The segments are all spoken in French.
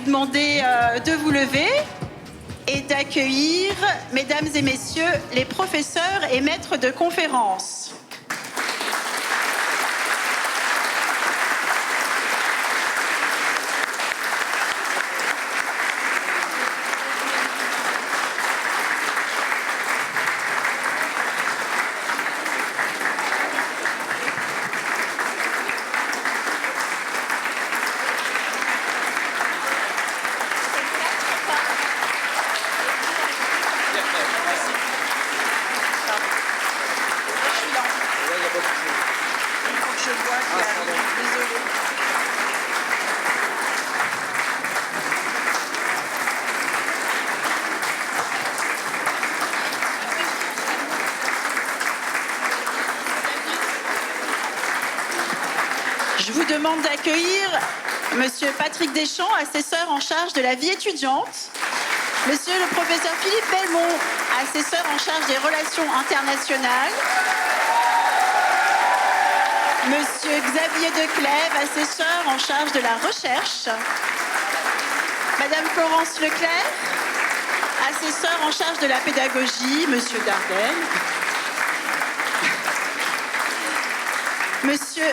demander de vous lever et d'accueillir, mesdames et messieurs, les professeurs et maîtres de conférences. Je vous demande d'accueillir Monsieur Patrick Deschamps, assesseur en charge de la vie étudiante, Monsieur le professeur Philippe Belmont, assesseur en charge des relations internationales, Monsieur Xavier Declève, assesseur en charge de la recherche, Madame Florence Leclerc, assesseur en charge de la pédagogie, Monsieur Dardel, Monsieur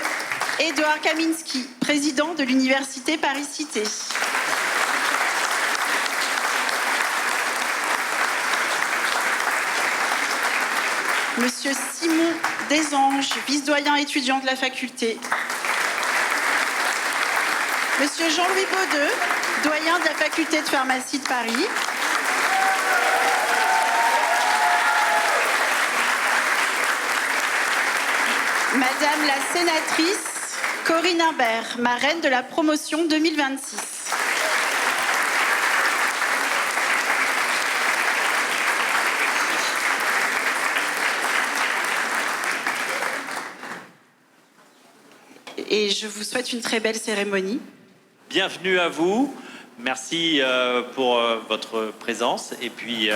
Édouard Kaminski, président de l'Université Paris-Cité. Monsieur Simon Desanges, vice-doyen étudiant de la faculté. Monsieur Jean-Louis Baudeux, doyen de la faculté de pharmacie de Paris. Madame la sénatrice Corinne Imbert, marraine de la promotion 2026. Et je vous souhaite une très belle cérémonie. Bienvenue à vous. Merci pour votre présence. Et puis,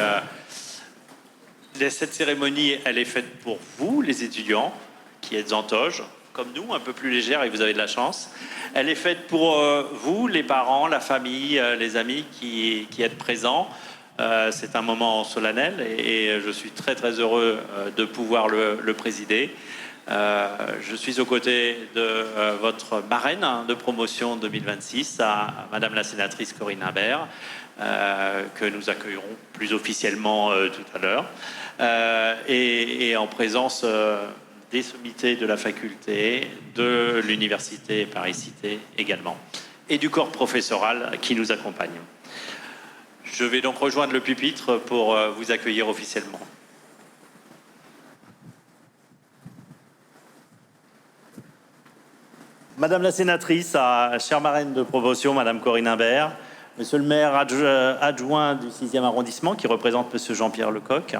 cette cérémonie, elle est faite pour vous, les étudiants, qui êtes en toge, comme nous, un peu plus légère, et vous avez de la chance. Elle est faite pour vous, les parents, la famille, les amis qui êtes présents. C'est un moment solennel et je suis très très heureux de pouvoir le présider. Je suis aux côtés de votre marraine de promotion 2026, à Madame la sénatrice Corinne Imbert, que nous accueillerons plus officiellement tout à l'heure, et en présence des sommités de la faculté, de l'Université Paris-Cité également, et du corps professoral qui nous accompagne. Je vais donc rejoindre le pupitre pour vous accueillir officiellement. Madame la sénatrice, chère marraine de promotion, Madame Corinne Imbert, Monsieur le maire adjoint du 6e arrondissement, qui représente Monsieur Jean-Pierre Lecoq,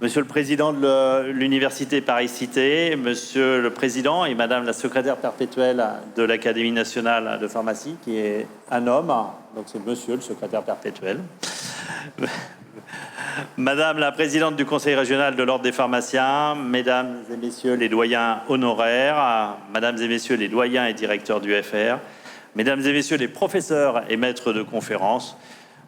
Monsieur le président de l'Université Paris-Cité, Monsieur le président et Madame la secrétaire perpétuelle de l'Académie nationale de pharmacie, qui est un homme, donc c'est Monsieur le secrétaire perpétuel, Madame la présidente du Conseil régional de l'Ordre des pharmaciens, Mesdames et Messieurs les doyens honoraires, Mesdames et Messieurs les doyens et directeurs du FR, Mesdames et Messieurs les professeurs et maîtres de conférences.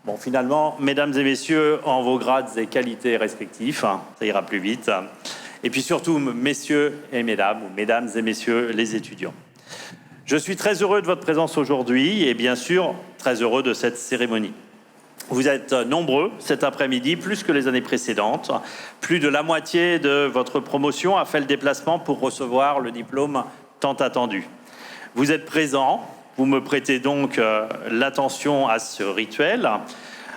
Bon, finalement, Mesdames et Messieurs, en vos grades et qualités respectifs, ça ira plus vite. Et puis surtout, Messieurs et Mesdames, ou Mesdames et Messieurs les étudiants. Je suis très heureux de votre présence aujourd'hui et bien sûr, très heureux de cette cérémonie. Vous êtes nombreux cet après-midi, plus que les années précédentes. Plus de la moitié de votre promotion a fait le déplacement pour recevoir le diplôme tant attendu. Vous êtes présents. Vous me prêtez donc l'attention à ce rituel,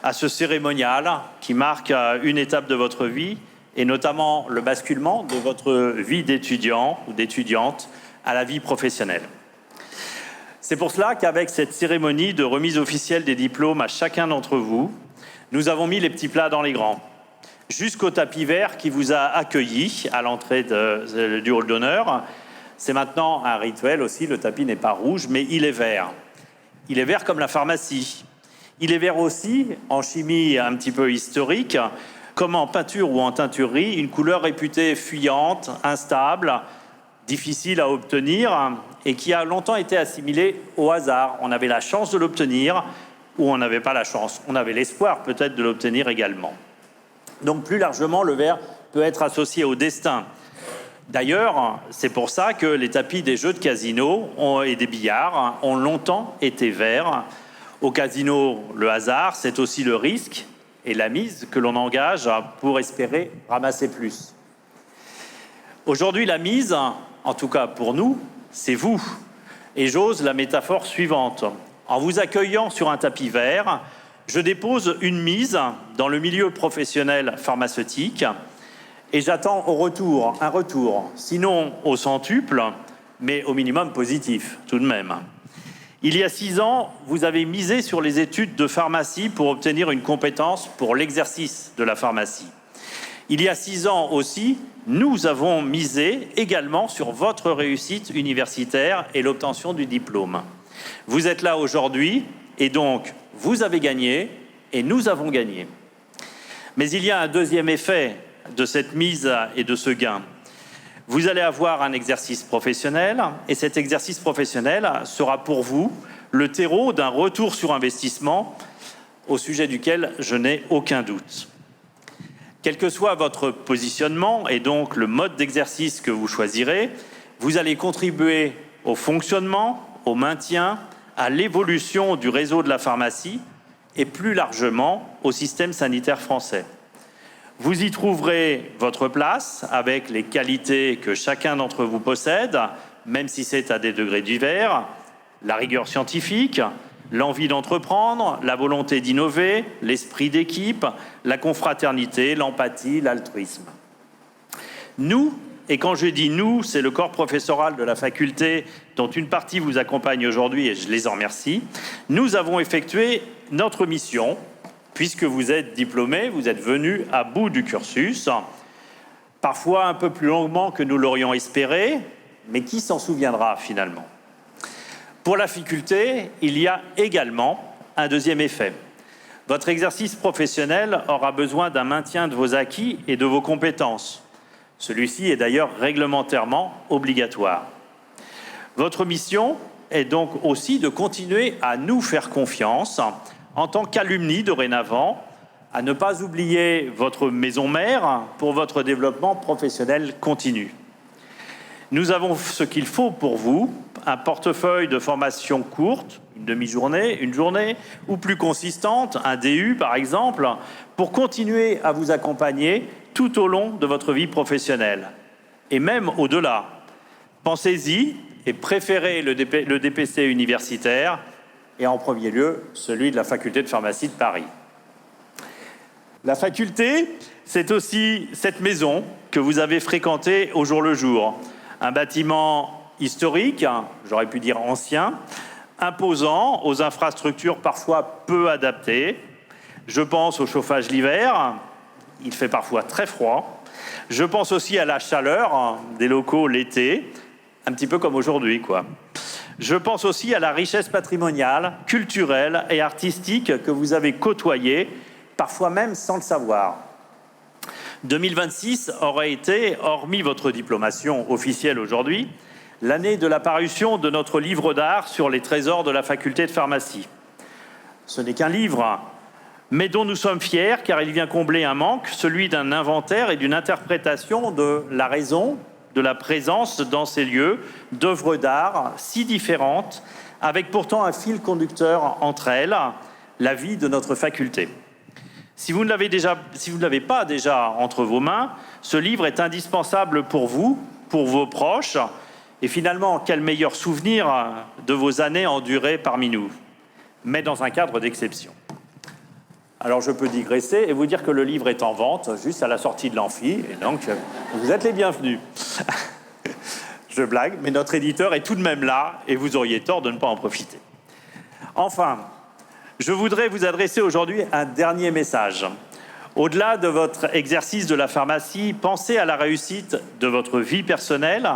à ce cérémonial qui marque une étape de votre vie et notamment le basculement de votre vie d'étudiant ou d'étudiante à la vie professionnelle. C'est pour cela qu'avec cette cérémonie de remise officielle des diplômes à chacun d'entre vous, nous avons mis les petits plats dans les grands, jusqu'au tapis vert qui vous a accueilli à l'entrée du hall d'honneur. C'est maintenant un rituel aussi, le tapis n'est pas rouge, mais il est vert. Il est vert comme la pharmacie. Il est vert aussi, en chimie un petit peu historique, comme en peinture ou en teinturerie, une couleur réputée fuyante, instable, difficile à obtenir et qui a longtemps été assimilée au hasard. On avait la chance de l'obtenir où on n'avait pas la chance. On avait l'espoir peut-être de l'obtenir également. Donc plus largement, le vert peut être associé au destin. D'ailleurs, c'est pour ça que les tapis des jeux de casino et des billards ont longtemps été verts. Au casino, le hasard, c'est aussi le risque et la mise que l'on engage pour espérer ramasser plus. Aujourd'hui, la mise, en tout cas pour nous, c'est vous. Et j'ose la métaphore suivante. En vous accueillant sur un tapis vert, je dépose une mise dans le milieu professionnel pharmaceutique et j'attends un retour, sinon au centuple, mais au minimum positif tout de même. Il y a 6 ans, vous avez misé sur les études de pharmacie pour obtenir une compétence pour l'exercice de la pharmacie. Il y a 6 ans aussi, nous avons misé également sur votre réussite universitaire et l'obtention du diplôme. Vous êtes là aujourd'hui et donc vous avez gagné et nous avons gagné. Mais il y a un deuxième effet de cette mise et de ce gain. Vous allez avoir un exercice professionnel et cet exercice professionnel sera pour vous le terreau d'un retour sur investissement au sujet duquel je n'ai aucun doute. Quel que soit votre positionnement et donc le mode d'exercice que vous choisirez, vous allez contribuer au fonctionnement, au maintien, à l'évolution du réseau de la pharmacie et plus largement au système sanitaire français. Vous y trouverez votre place avec les qualités que chacun d'entre vous possède, même si c'est à des degrés divers, la rigueur scientifique, l'envie d'entreprendre, la volonté d'innover, l'esprit d'équipe, la confraternité, l'empathie, l'altruisme. Nous, et quand je dis nous, c'est le corps professoral de la faculté dont une partie vous accompagne aujourd'hui et je les en remercie, nous avons effectué notre mission. Puisque vous êtes diplômés, vous êtes venus à bout du cursus, parfois un peu plus longuement que nous l'aurions espéré, mais qui s'en souviendra finalement? Pour la faculté, il y a également un deuxième effet. Votre exercice professionnel aura besoin d'un maintien de vos acquis et de vos compétences. Celui-ci est d'ailleurs réglementairement obligatoire. Votre mission est donc aussi de continuer à nous faire confiance en tant qu'alumni dorénavant, à ne pas oublier votre maison mère pour votre développement professionnel continu. Nous avons ce qu'il faut pour vous, un portefeuille de formation courte, une demi-journée, une journée, ou plus consistante, un DU par exemple, pour continuer à vous accompagner tout au long de votre vie professionnelle. Et même au-delà. Pensez-y et préférez le DPC universitaire et en premier lieu, celui de la faculté de pharmacie de Paris. La faculté, c'est aussi cette maison que vous avez fréquentée au jour le jour. Un bâtiment historique, j'aurais pu dire ancien, imposant, aux infrastructures parfois peu adaptées. Je pense au chauffage l'hiver, il fait parfois très froid. Je pense aussi à la chaleur des locaux l'été, un petit peu comme aujourd'hui, quoi. Je pense aussi à la richesse patrimoniale, culturelle et artistique que vous avez côtoyée, parfois même sans le savoir. 2026 aurait été, hormis votre diplomation officielle aujourd'hui, l'année de la parution de notre livre d'art sur les trésors de la faculté de pharmacie. Ce n'est qu'un livre, mais dont nous sommes fiers car il vient combler un manque, celui d'un inventaire et d'une interprétation de la raison, de la présence dans ces lieux d'œuvres d'art si différentes, avec pourtant un fil conducteur entre elles, la vie de notre faculté. Si vous ne l'avez pas déjà entre vos mains, ce livre est indispensable pour vous, pour vos proches, et finalement, quel meilleur souvenir de vos années endurées parmi nous, mais dans un cadre d'exception. Alors je peux digresser et vous dire que le livre est en vente juste à la sortie de l'amphi, et donc vous êtes les bienvenus. Je blague, mais notre éditeur est tout de même là et vous auriez tort de ne pas en profiter. Enfin, je voudrais vous adresser aujourd'hui un dernier message. Au-delà de votre exercice de la pharmacie, pensez à la réussite de votre vie personnelle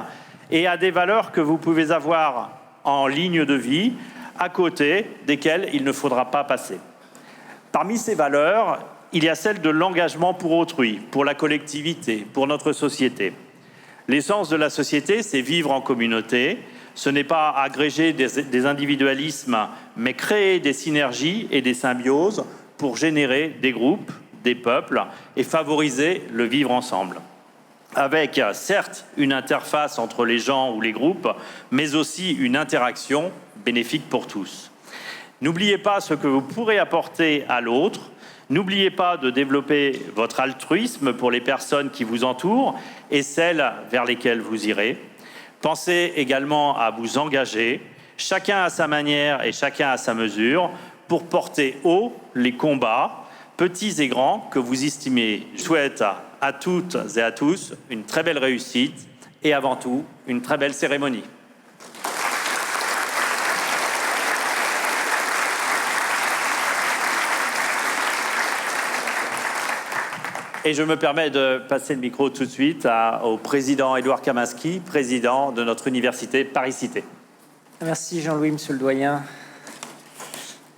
et à des valeurs que vous pouvez avoir en ligne de vie, à côté desquelles il ne faudra pas passer. Parmi ces valeurs, il y a celle de l'engagement pour autrui, pour la collectivité, pour notre société. L'essence de la société, c'est vivre en communauté, Ce n'est pas agréger des individualismes, mais créer des synergies et des symbioses pour générer des groupes, des peuples et favoriser le vivre ensemble. Avec, certes, une interface entre les gens ou les groupes, mais aussi une interaction bénéfique pour tous. N'oubliez pas ce que vous pourrez apporter à l'autre. N'oubliez pas de développer votre altruisme pour les personnes qui vous entourent et celles vers lesquelles vous irez. Pensez également à vous engager, chacun à sa manière et chacun à sa mesure, pour porter haut les combats, petits et grands, que vous estimez. Je souhaite à toutes et à tous une très belle réussite et avant tout, une très belle cérémonie. Et je me permets de passer le micro tout de suite au président Édouard Kamaski, président de notre université Paris-Cité. Merci Jean-Louis, monsieur le doyen.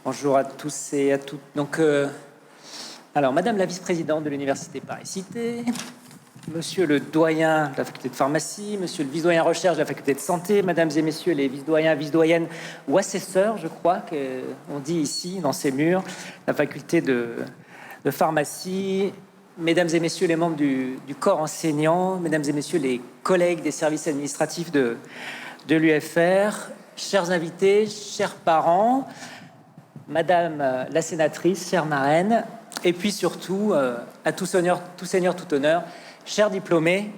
Bonjour à tous et à toutes. Donc, alors, madame la vice-présidente de l'université Paris-Cité, monsieur le doyen de la faculté de pharmacie, monsieur le vice-doyen recherche de la faculté de santé, mesdames et messieurs les vice-doyens, vice-doyennes ou assesseurs, je crois qu'on dit ici, dans ces murs, la faculté de pharmacie, mesdames et messieurs les membres du corps enseignant, mesdames et messieurs les collègues des services administratifs de l'UFR, chers invités, chers parents, madame la sénatrice, chère marraine, et puis surtout, à tout seigneur, tout honneur, chers diplômés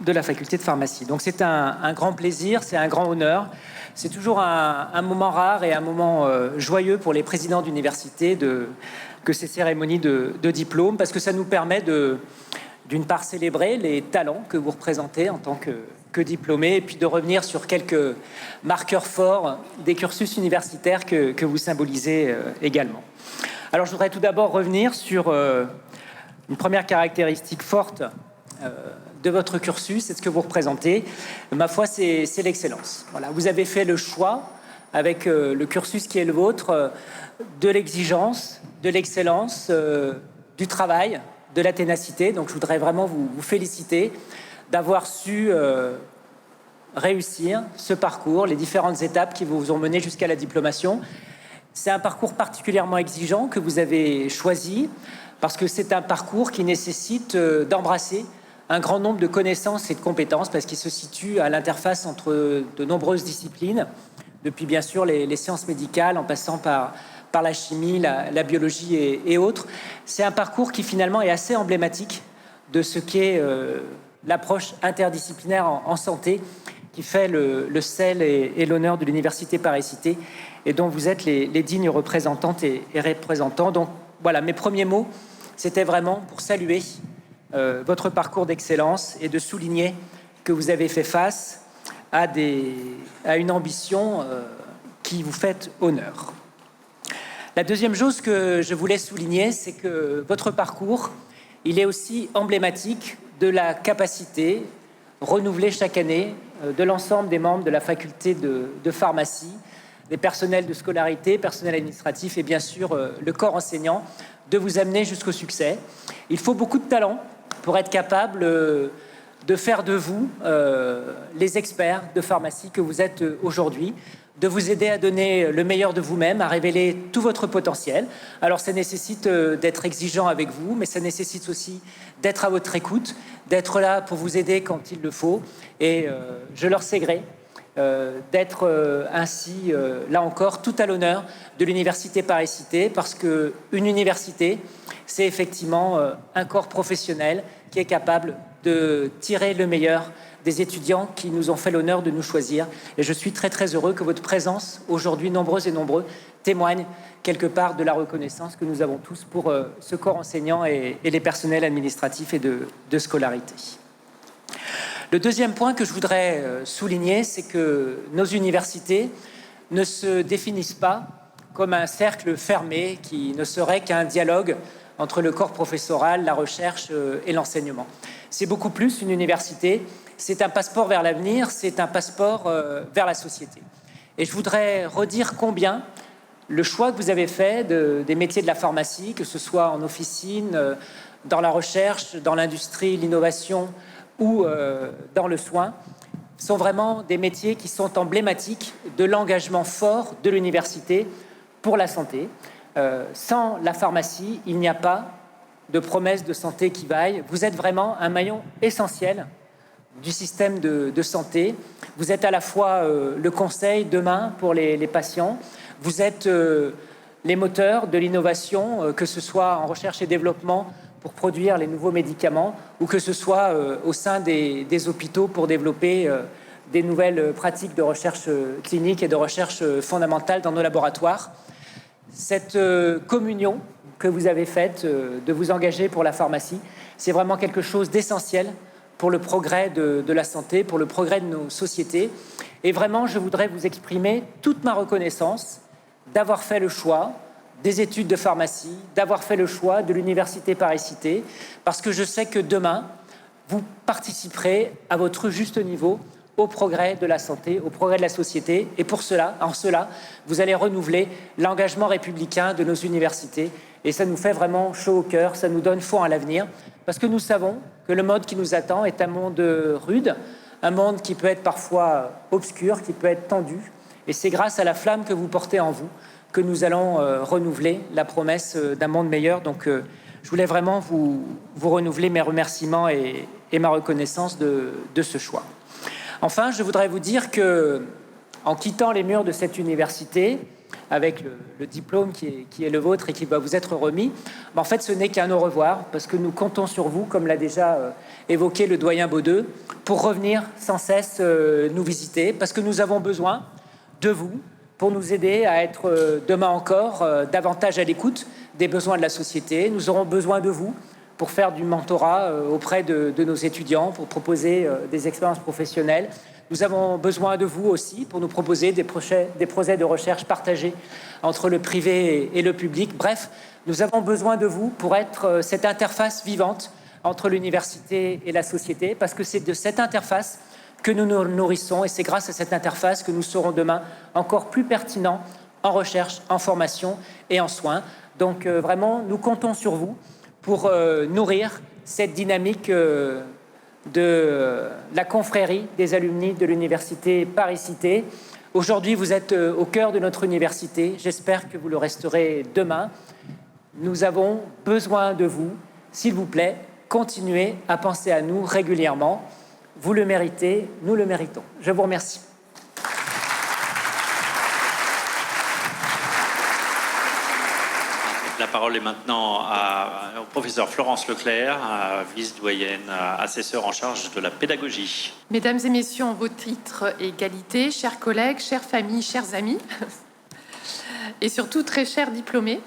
de la faculté de pharmacie. Donc c'est un grand plaisir, c'est un grand honneur. C'est toujours un moment rare et un moment joyeux pour les présidents d'université que ces cérémonies de diplôme, parce que ça nous permet d'une part célébrer les talents que vous représentez en tant que diplômés, et puis de revenir sur quelques marqueurs forts des cursus universitaires que vous symbolisez également. Alors je voudrais tout d'abord revenir sur une première caractéristique forte de votre cursus et de ce que vous représentez. Ma foi, c'est l'excellence. Voilà, vous avez fait le choix, avec le cursus qui est le vôtre, de l'exigence, de l'excellence, du travail, de la ténacité. Donc je voudrais vraiment vous féliciter d'avoir su réussir ce parcours, les différentes étapes qui vous ont mené jusqu'à la diplomation. C'est un parcours particulièrement exigeant que vous avez choisi, parce que c'est un parcours qui nécessite d'embrasser un grand nombre de connaissances et de compétences, parce qu'il se situe à l'interface entre de nombreuses disciplines, depuis bien sûr les sciences médicales, en passant par la chimie, la biologie et autres. C'est un parcours qui finalement est assez emblématique de ce qu'est l'approche interdisciplinaire en santé, qui fait le sel et l'honneur de l'université Paris-Cité, et dont vous êtes les dignes représentantes et représentants. Donc voilà, mes premiers mots, c'était vraiment pour saluer votre parcours d'excellence et de souligner que vous avez fait face à une ambition qui vous fait honneur. La deuxième chose que je voulais souligner, c'est que votre parcours, il est aussi emblématique de la capacité renouvelée chaque année de l'ensemble des membres de la faculté de pharmacie, des personnels de scolarité, personnel administratif et bien sûr le corps enseignant, de vous amener jusqu'au succès. Il faut beaucoup de talent pour être capable de faire de vous les experts de pharmacie que vous êtes aujourd'hui, de vous aider à donner le meilleur de vous-même, à révéler tout votre potentiel. Alors ça nécessite d'être exigeant avec vous, mais ça nécessite aussi d'être à votre écoute, d'être là pour vous aider quand il le faut. Et je leur sais gré d'être ainsi, là encore, tout à l'honneur de l'université Paris-Cité, parce qu'une université, c'est effectivement un corps professionnel qui est capable de tirer le meilleur des étudiants qui nous ont fait l'honneur de nous choisir. Et je suis très très heureux que votre présence, aujourd'hui nombreuses et nombreux, témoigne quelque part de la reconnaissance que nous avons tous pour ce corps enseignant et les personnels administratifs et de scolarité. Le deuxième point que je voudrais souligner, c'est que nos universités ne se définissent pas comme un cercle fermé qui ne serait qu'un dialogue entre le corps professoral, la recherche et l'enseignement. C'est beaucoup plus une université, c'est un passeport vers l'avenir, c'est un passeport vers la société. Et je voudrais redire combien le choix que vous avez fait des métiers de la pharmacie, que ce soit en officine, dans la recherche, dans l'industrie, l'innovation ou dans le soin, sont vraiment des métiers qui sont emblématiques de l'engagement fort de l'université pour la santé. Sans la pharmacie, il n'y a pas de promesse de santé qui vaille. Vous êtes vraiment un maillon essentiel du système de santé. Vous êtes à la fois le conseil demain pour les patients, vous êtes les moteurs de l'innovation, que ce soit en recherche et développement pour produire les nouveaux médicaments ou que ce soit au sein des hôpitaux pour développer des nouvelles pratiques de recherche clinique et de recherche fondamentale dans nos laboratoires. Cette communion que vous avez faite de vous engager pour la pharmacie, c'est vraiment quelque chose d'essentiel pour le progrès de la santé, pour le progrès de nos sociétés. Et vraiment, je voudrais vous exprimer toute ma reconnaissance d'avoir fait le choix des études de pharmacie, d'avoir fait le choix de l'université Paris-Cité, parce que je sais que demain, vous participerez à votre juste niveau au progrès de la santé, au progrès de la société. Et pour cela, en cela, vous allez renouveler l'engagement républicain de nos universités. Et ça nous fait vraiment chaud au cœur, ça nous donne foi en l'avenir, parce que nous savons que le monde qui nous attend est un monde rude, un monde qui peut être parfois obscur, qui peut être tendu. Et c'est grâce à la flamme que vous portez en vous que nous allons renouveler la promesse d'un monde meilleur. Donc, je voulais vraiment vous renouveler mes remerciements et ma reconnaissance de ce choix. Enfin, je voudrais vous dire que, en quittant les murs de cette université, avec le diplôme qui est le vôtre et qui va vous être remis, en fait, ce n'est qu'un au revoir, parce que nous comptons sur vous, comme l'a déjà évoqué le doyen Baudeux, pour revenir sans cesse nous visiter, parce que nous avons besoin de vous pour nous aider à être demain encore davantage à l'écoute des besoins de la société. Nous aurons besoin de vous pour faire du mentorat auprès de nos étudiants, pour proposer des expériences professionnelles. Nous avons besoin de vous aussi pour nous proposer des projets de recherche partagés entre le privé et le public. Bref, nous avons besoin de vous pour être cette interface vivante entre l'université et la société, parce que c'est de cette interface que nous nous nourrissons, et c'est grâce à cette interface que nous serons demain encore plus pertinents en recherche, en formation et en soins. Donc vraiment, nous comptons sur vous pour nourrir cette dynamique de la confrérie des alumni de l'université Paris-Cité. Aujourd'hui, vous êtes au cœur de notre université. J'espère que vous le resterez demain. Nous avons besoin de vous. S'il vous plaît, continuez à penser à nous régulièrement. Vous le méritez, nous le méritons. Je vous remercie. La parole est maintenant au professeur Florence Leclerc, vice-doyenne, assesseure en charge de la pédagogie. Mesdames et messieurs, en vos titres et qualités, chers collègues, chères familles, chers amis, et surtout très chers diplômés.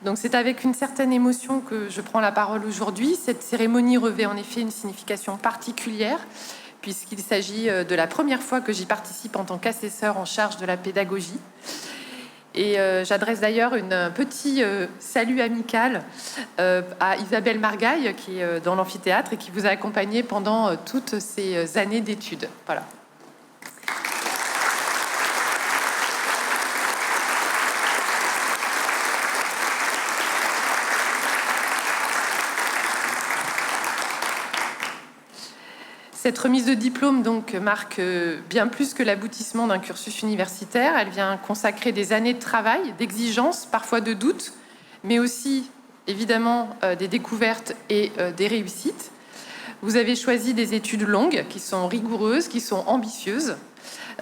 Donc c'est avec une certaine émotion que je prends la parole aujourd'hui. Cette cérémonie revêt en effet une signification particulière, puisqu'il s'agit de la première fois que j'y participe en tant qu'assesseur en charge de la pédagogie. Et j'adresse d'ailleurs un petit salut amical à Isabelle Margaille, qui est dans l'amphithéâtre et qui vous a accompagné pendant toutes ces années d'études. Voilà. Cette remise de diplôme donc marque bien plus que l'aboutissement d'un cursus universitaire. Elle vient consacrer des années de travail, d'exigences, parfois de doutes, mais aussi évidemment des découvertes et des réussites. Vous avez choisi des études longues qui sont rigoureuses, qui sont ambitieuses.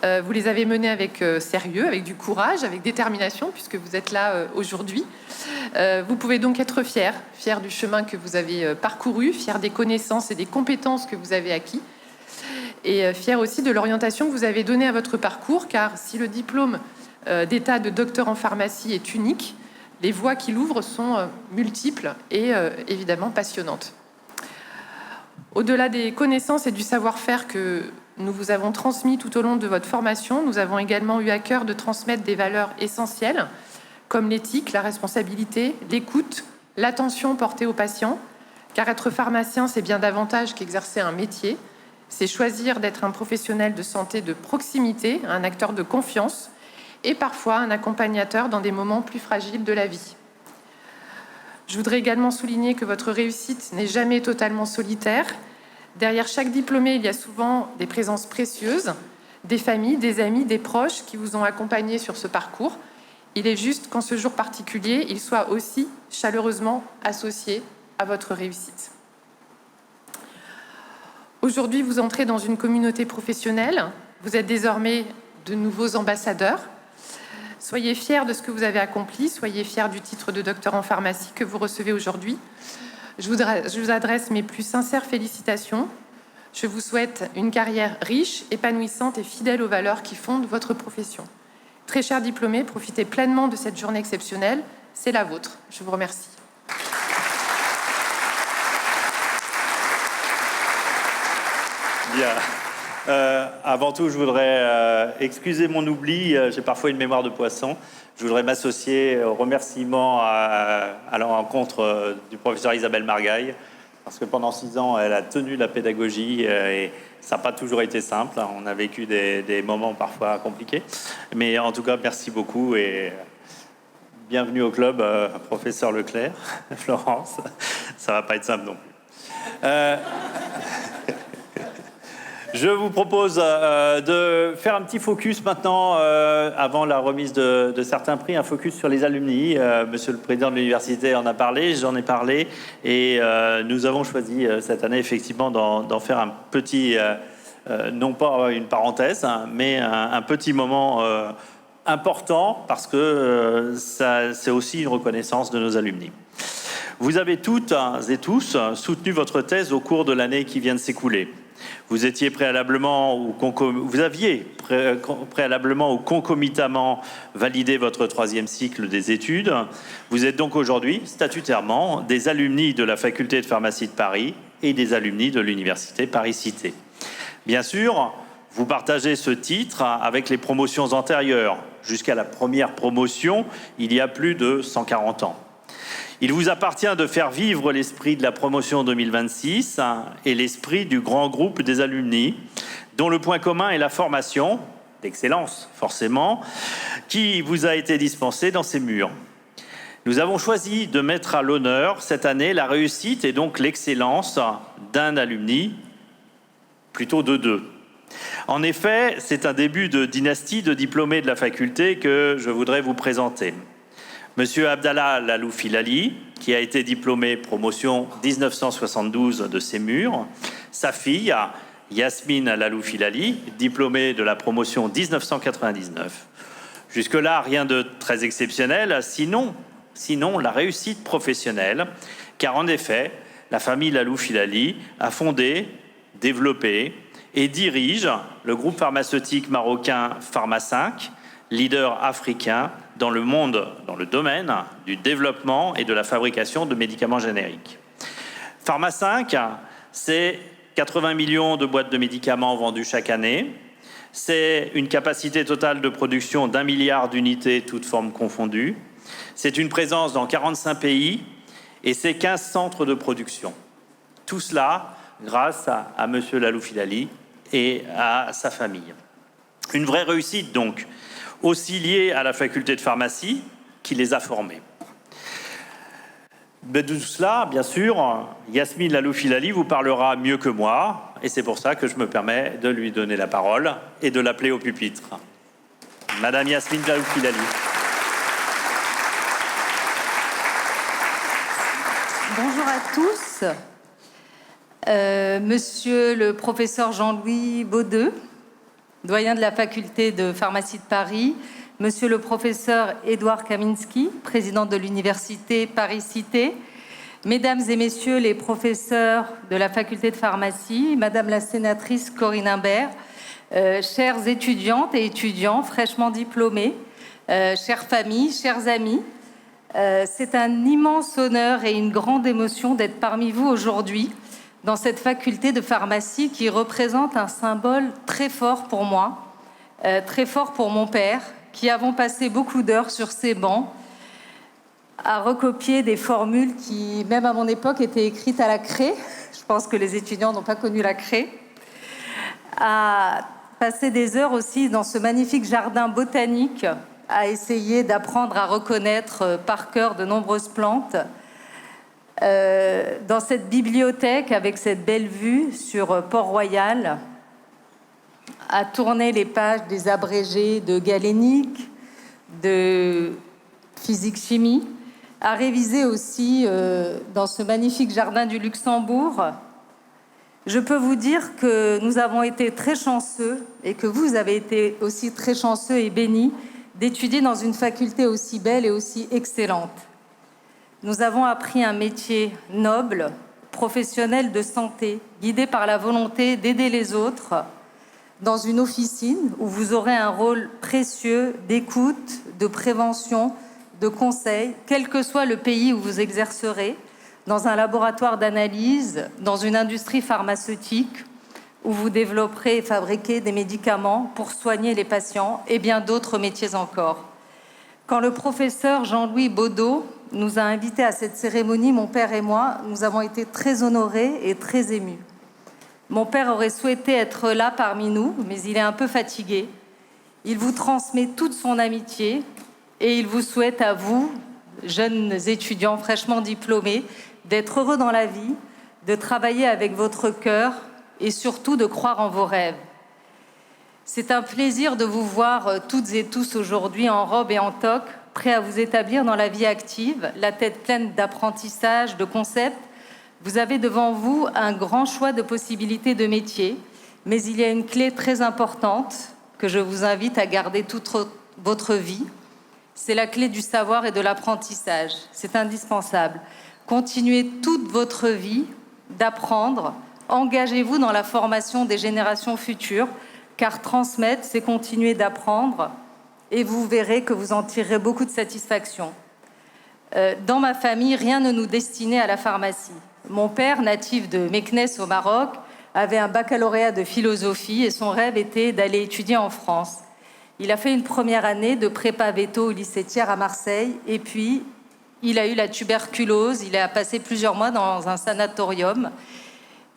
Vous les avez menées avec sérieux, avec du courage, avec détermination, puisque vous êtes là aujourd'hui. Vous pouvez donc être fiers du chemin que vous avez parcouru, fiers des connaissances et des compétences que vous avez acquis, et fiers aussi de l'orientation que vous avez donnée à votre parcours, car si le diplôme d'état de docteur en pharmacie est unique, les voies qu'il ouvre sont multiples et évidemment passionnantes. Au-delà des connaissances et du savoir-faire que nous vous avons transmis tout au long de votre formation, nous avons également eu à cœur de transmettre des valeurs essentielles, comme l'éthique, la responsabilité, l'écoute, l'attention portée aux patients, car être pharmacien, c'est bien davantage qu'exercer un métier. C'est choisir d'être un professionnel de santé de proximité, un acteur de confiance et parfois un accompagnateur dans des moments plus fragiles de la vie. Je voudrais également souligner que votre réussite n'est jamais totalement solitaire. Derrière chaque diplômé, il y a souvent des présences précieuses, des familles, des amis, des proches qui vous ont accompagné sur ce parcours. Il est juste qu'en ce jour particulier, il soit aussi chaleureusement associé à votre réussite. Aujourd'hui, vous entrez dans une communauté professionnelle. Vous êtes désormais de nouveaux ambassadeurs. Soyez fiers de ce que vous avez accompli. Soyez fiers du titre de docteur en pharmacie que vous recevez aujourd'hui. Je vous adresse mes plus sincères félicitations. Je vous souhaite une carrière riche, épanouissante et fidèle aux valeurs qui fondent votre profession. Très chers diplômés, profitez pleinement de cette journée exceptionnelle. C'est la vôtre. Je vous remercie. Bien. Avant tout, je voudrais excuser mon oubli. J'ai parfois une mémoire de poisson. Je voudrais m'associer au remerciement à l'encontre du professeur Isabelle Margaille, parce que pendant 6 ans, elle a tenu la pédagogie et ça n'a pas toujours été simple. On a vécu des moments parfois compliqués. Mais en tout cas, merci beaucoup et bienvenue au club, professeur Leclerc, Florence. Ça ne va pas être simple non plus. Je vous propose de faire un petit focus maintenant, avant la remise de certains prix, un focus sur les alumni. Monsieur le Président de l'Université en a parlé, j'en ai parlé, et nous avons choisi cette année effectivement d'en faire un petit, non pas une parenthèse, hein, mais un petit moment important, parce que c'est aussi une reconnaissance de nos alumni. Vous avez toutes et tous soutenu votre thèse au cours de l'année qui vient de s'écouler. Vous aviez préalablement ou concomitamment validé votre 3e cycle des études. Vous êtes donc aujourd'hui, statutairement, des alumni de la Faculté de pharmacie de Paris et des alumni de l'Université Paris-Cité. Bien sûr, vous partagez ce titre avec les promotions antérieures. Jusqu'à la première promotion, il y a plus de 140 ans. Il vous appartient de faire vivre l'esprit de la promotion 2026 et l'esprit du grand groupe des alumni, dont le point commun est la formation, d'excellence forcément, qui vous a été dispensée dans ces murs. Nous avons choisi de mettre à l'honneur cette année la réussite et donc l'excellence d'un alumni, plutôt de 2. En effet, c'est un début de dynastie de diplômés de la faculté que je voudrais vous présenter. Monsieur Abdallah Lalou-Filali, qui a été diplômé promotion 1972 de ces murs. Sa fille, Yasmine Lalou-Filali, diplômée de la promotion 1999. Jusque-là, rien de très exceptionnel, sinon la réussite professionnelle, car en effet, la famille Lalou-Filali a fondé, développé et dirige le groupe pharmaceutique marocain Pharma 5, leader africain dans le monde, dans le domaine du développement et de la fabrication de médicaments génériques. Pharma 5, c'est 80 millions de boîtes de médicaments vendues chaque année. C'est une capacité totale de production d'1 milliard d'unités, toutes formes confondues. C'est une présence dans 45 pays et c'est 15 centres de production. Tout cela grâce à Monsieur Lalou-Filali et à sa famille. Une vraie réussite donc, aussi liée à la faculté de pharmacie qui les a formés. Mais de tout cela, bien sûr, Yasmine Lalou-Filali vous parlera mieux que moi, et c'est pour ça que je me permets de lui donner la parole et de l'appeler au pupitre. Madame Yasmine Lalou-Filali. Bonjour à tous. Monsieur le professeur Jean-Louis Baudeux, doyen de la faculté de pharmacie de Paris, Monsieur le professeur Édouard Kaminski, président de l'Université Paris-Cité, Mesdames et Messieurs les professeurs de la faculté de pharmacie, Madame la sénatrice Corinne Imbert, chères étudiantes et étudiants fraîchement diplômés, chères familles, chers amis, c'est un immense honneur et une grande émotion d'être parmi vous aujourd'hui dans cette faculté de pharmacie qui représente un symbole très fort pour moi, très fort pour mon père, qui avons passé beaucoup d'heures sur ces bancs à recopier des formules qui, même à mon époque, étaient écrites à la craie. Je pense que les étudiants n'ont pas connu la craie. À passer des heures aussi dans ce magnifique jardin botanique, à essayer d'apprendre à reconnaître par cœur de nombreuses plantes. dans cette bibliothèque avec cette belle vue sur Port-Royal, à tourner les pages des abrégés de galénique, de physique-chimie, à réviser aussi dans ce magnifique jardin du Luxembourg. Je peux vous dire que nous avons été très chanceux et que vous avez été aussi très chanceux et bénis d'étudier dans une faculté aussi belle et aussi excellente. Nous avons appris un métier noble, professionnel de santé, guidé par la volonté d'aider les autres, dans une officine où vous aurez un rôle précieux d'écoute, de prévention, de conseil, quel que soit le pays où vous exercerez, dans un laboratoire d'analyse, dans une industrie pharmaceutique, où vous développerez et fabriquez des médicaments pour soigner les patients et bien d'autres métiers encore. Quand le professeur Jean-Louis Baudot nous a invités à cette cérémonie, mon père et moi, nous avons été très honorés et très émus. Mon père aurait souhaité être là parmi nous, mais il est un peu fatigué. Il vous transmet toute son amitié et il vous souhaite à vous, jeunes étudiants fraîchement diplômés, d'être heureux dans la vie, de travailler avec votre cœur et surtout de croire en vos rêves. C'est un plaisir de vous voir toutes et tous aujourd'hui en robe et en toque, prêts à vous établir dans la vie active, la tête pleine d'apprentissage, de concepts. Vous avez devant vous un grand choix de possibilités de métiers, mais il y a une clé très importante que je vous invite à garder toute votre vie. C'est la clé du savoir et de l'apprentissage. C'est indispensable. Continuez toute votre vie d'apprendre. Engagez-vous dans la formation des générations futures, car transmettre, c'est continuer d'apprendre, et vous verrez que vous en tirerez beaucoup de satisfaction. Dans ma famille, rien ne nous destinait à la pharmacie. Mon père, natif de Meknès au Maroc, avait un baccalauréat de philosophie et son rêve était d'aller étudier en France. Il a fait une première année de prépa veto au lycée Thiers à Marseille et puis il a eu la tuberculose, il a passé plusieurs mois dans un sanatorium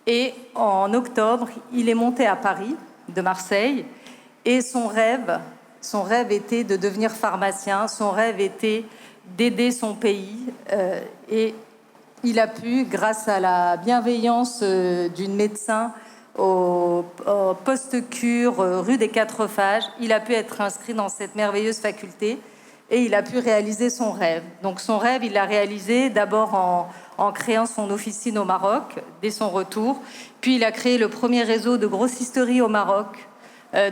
et en octobre, il est monté à Paris de Marseille et son rêve était de devenir pharmacien, son rêve était d'aider son pays et il a pu, grâce à la bienveillance d'une médecin au poste-cure rue des Quatre Phages, il a pu être inscrit dans cette merveilleuse faculté et il a pu réaliser son rêve. Donc son rêve, il l'a réalisé d'abord en créant son officine au Maroc, dès son retour. Puis il a créé le premier réseau de grossisterie au Maroc.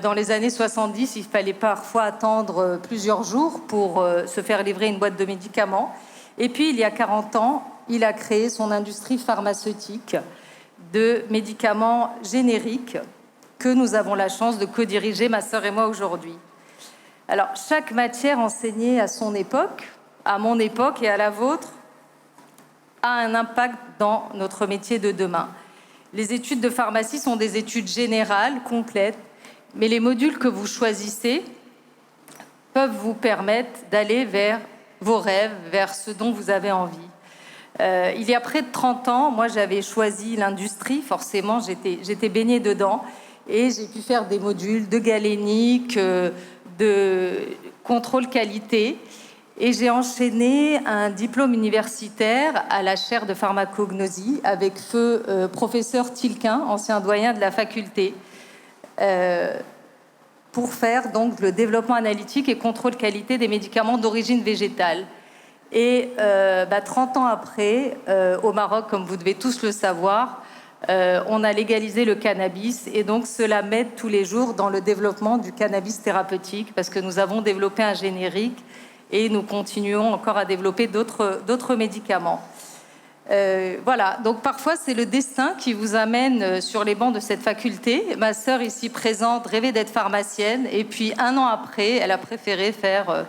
Dans les années 70, il fallait parfois attendre plusieurs jours pour se faire livrer une boîte de médicaments. Et puis, il y a 40 ans, il a créé son industrie pharmaceutique de médicaments génériques que nous avons la chance de co-diriger, ma sœur et moi, aujourd'hui. Alors, chaque matière enseignée à son époque, à mon époque et à la vôtre, a un impact dans notre métier de demain. Les études de pharmacie sont des études générales, complètes, mais les modules que vous choisissez peuvent vous permettre d'aller vers vos rêves, vers ce dont vous avez envie. Il y a près de 30 ans, moi j'avais choisi l'industrie, forcément j'étais baignée dedans, et j'ai pu faire des modules de galénique, de contrôle qualité, et j'ai enchaîné un diplôme universitaire à la chaire de pharmacognosie avec feu professeur Tilquin, ancien doyen de la faculté, pour faire donc le développement analytique et contrôle qualité des médicaments d'origine végétale. Et 30 ans après, au Maroc, comme vous devez tous le savoir, on a légalisé le cannabis et donc cela m'aide tous les jours dans le développement du cannabis thérapeutique parce que nous avons développé un générique et nous continuons encore à développer d'autres médicaments. Voilà, donc parfois c'est le destin qui vous amène sur les bancs de cette faculté. Ma sœur ici présente rêvait d'être pharmacienne et puis 1 an après, elle a préféré faire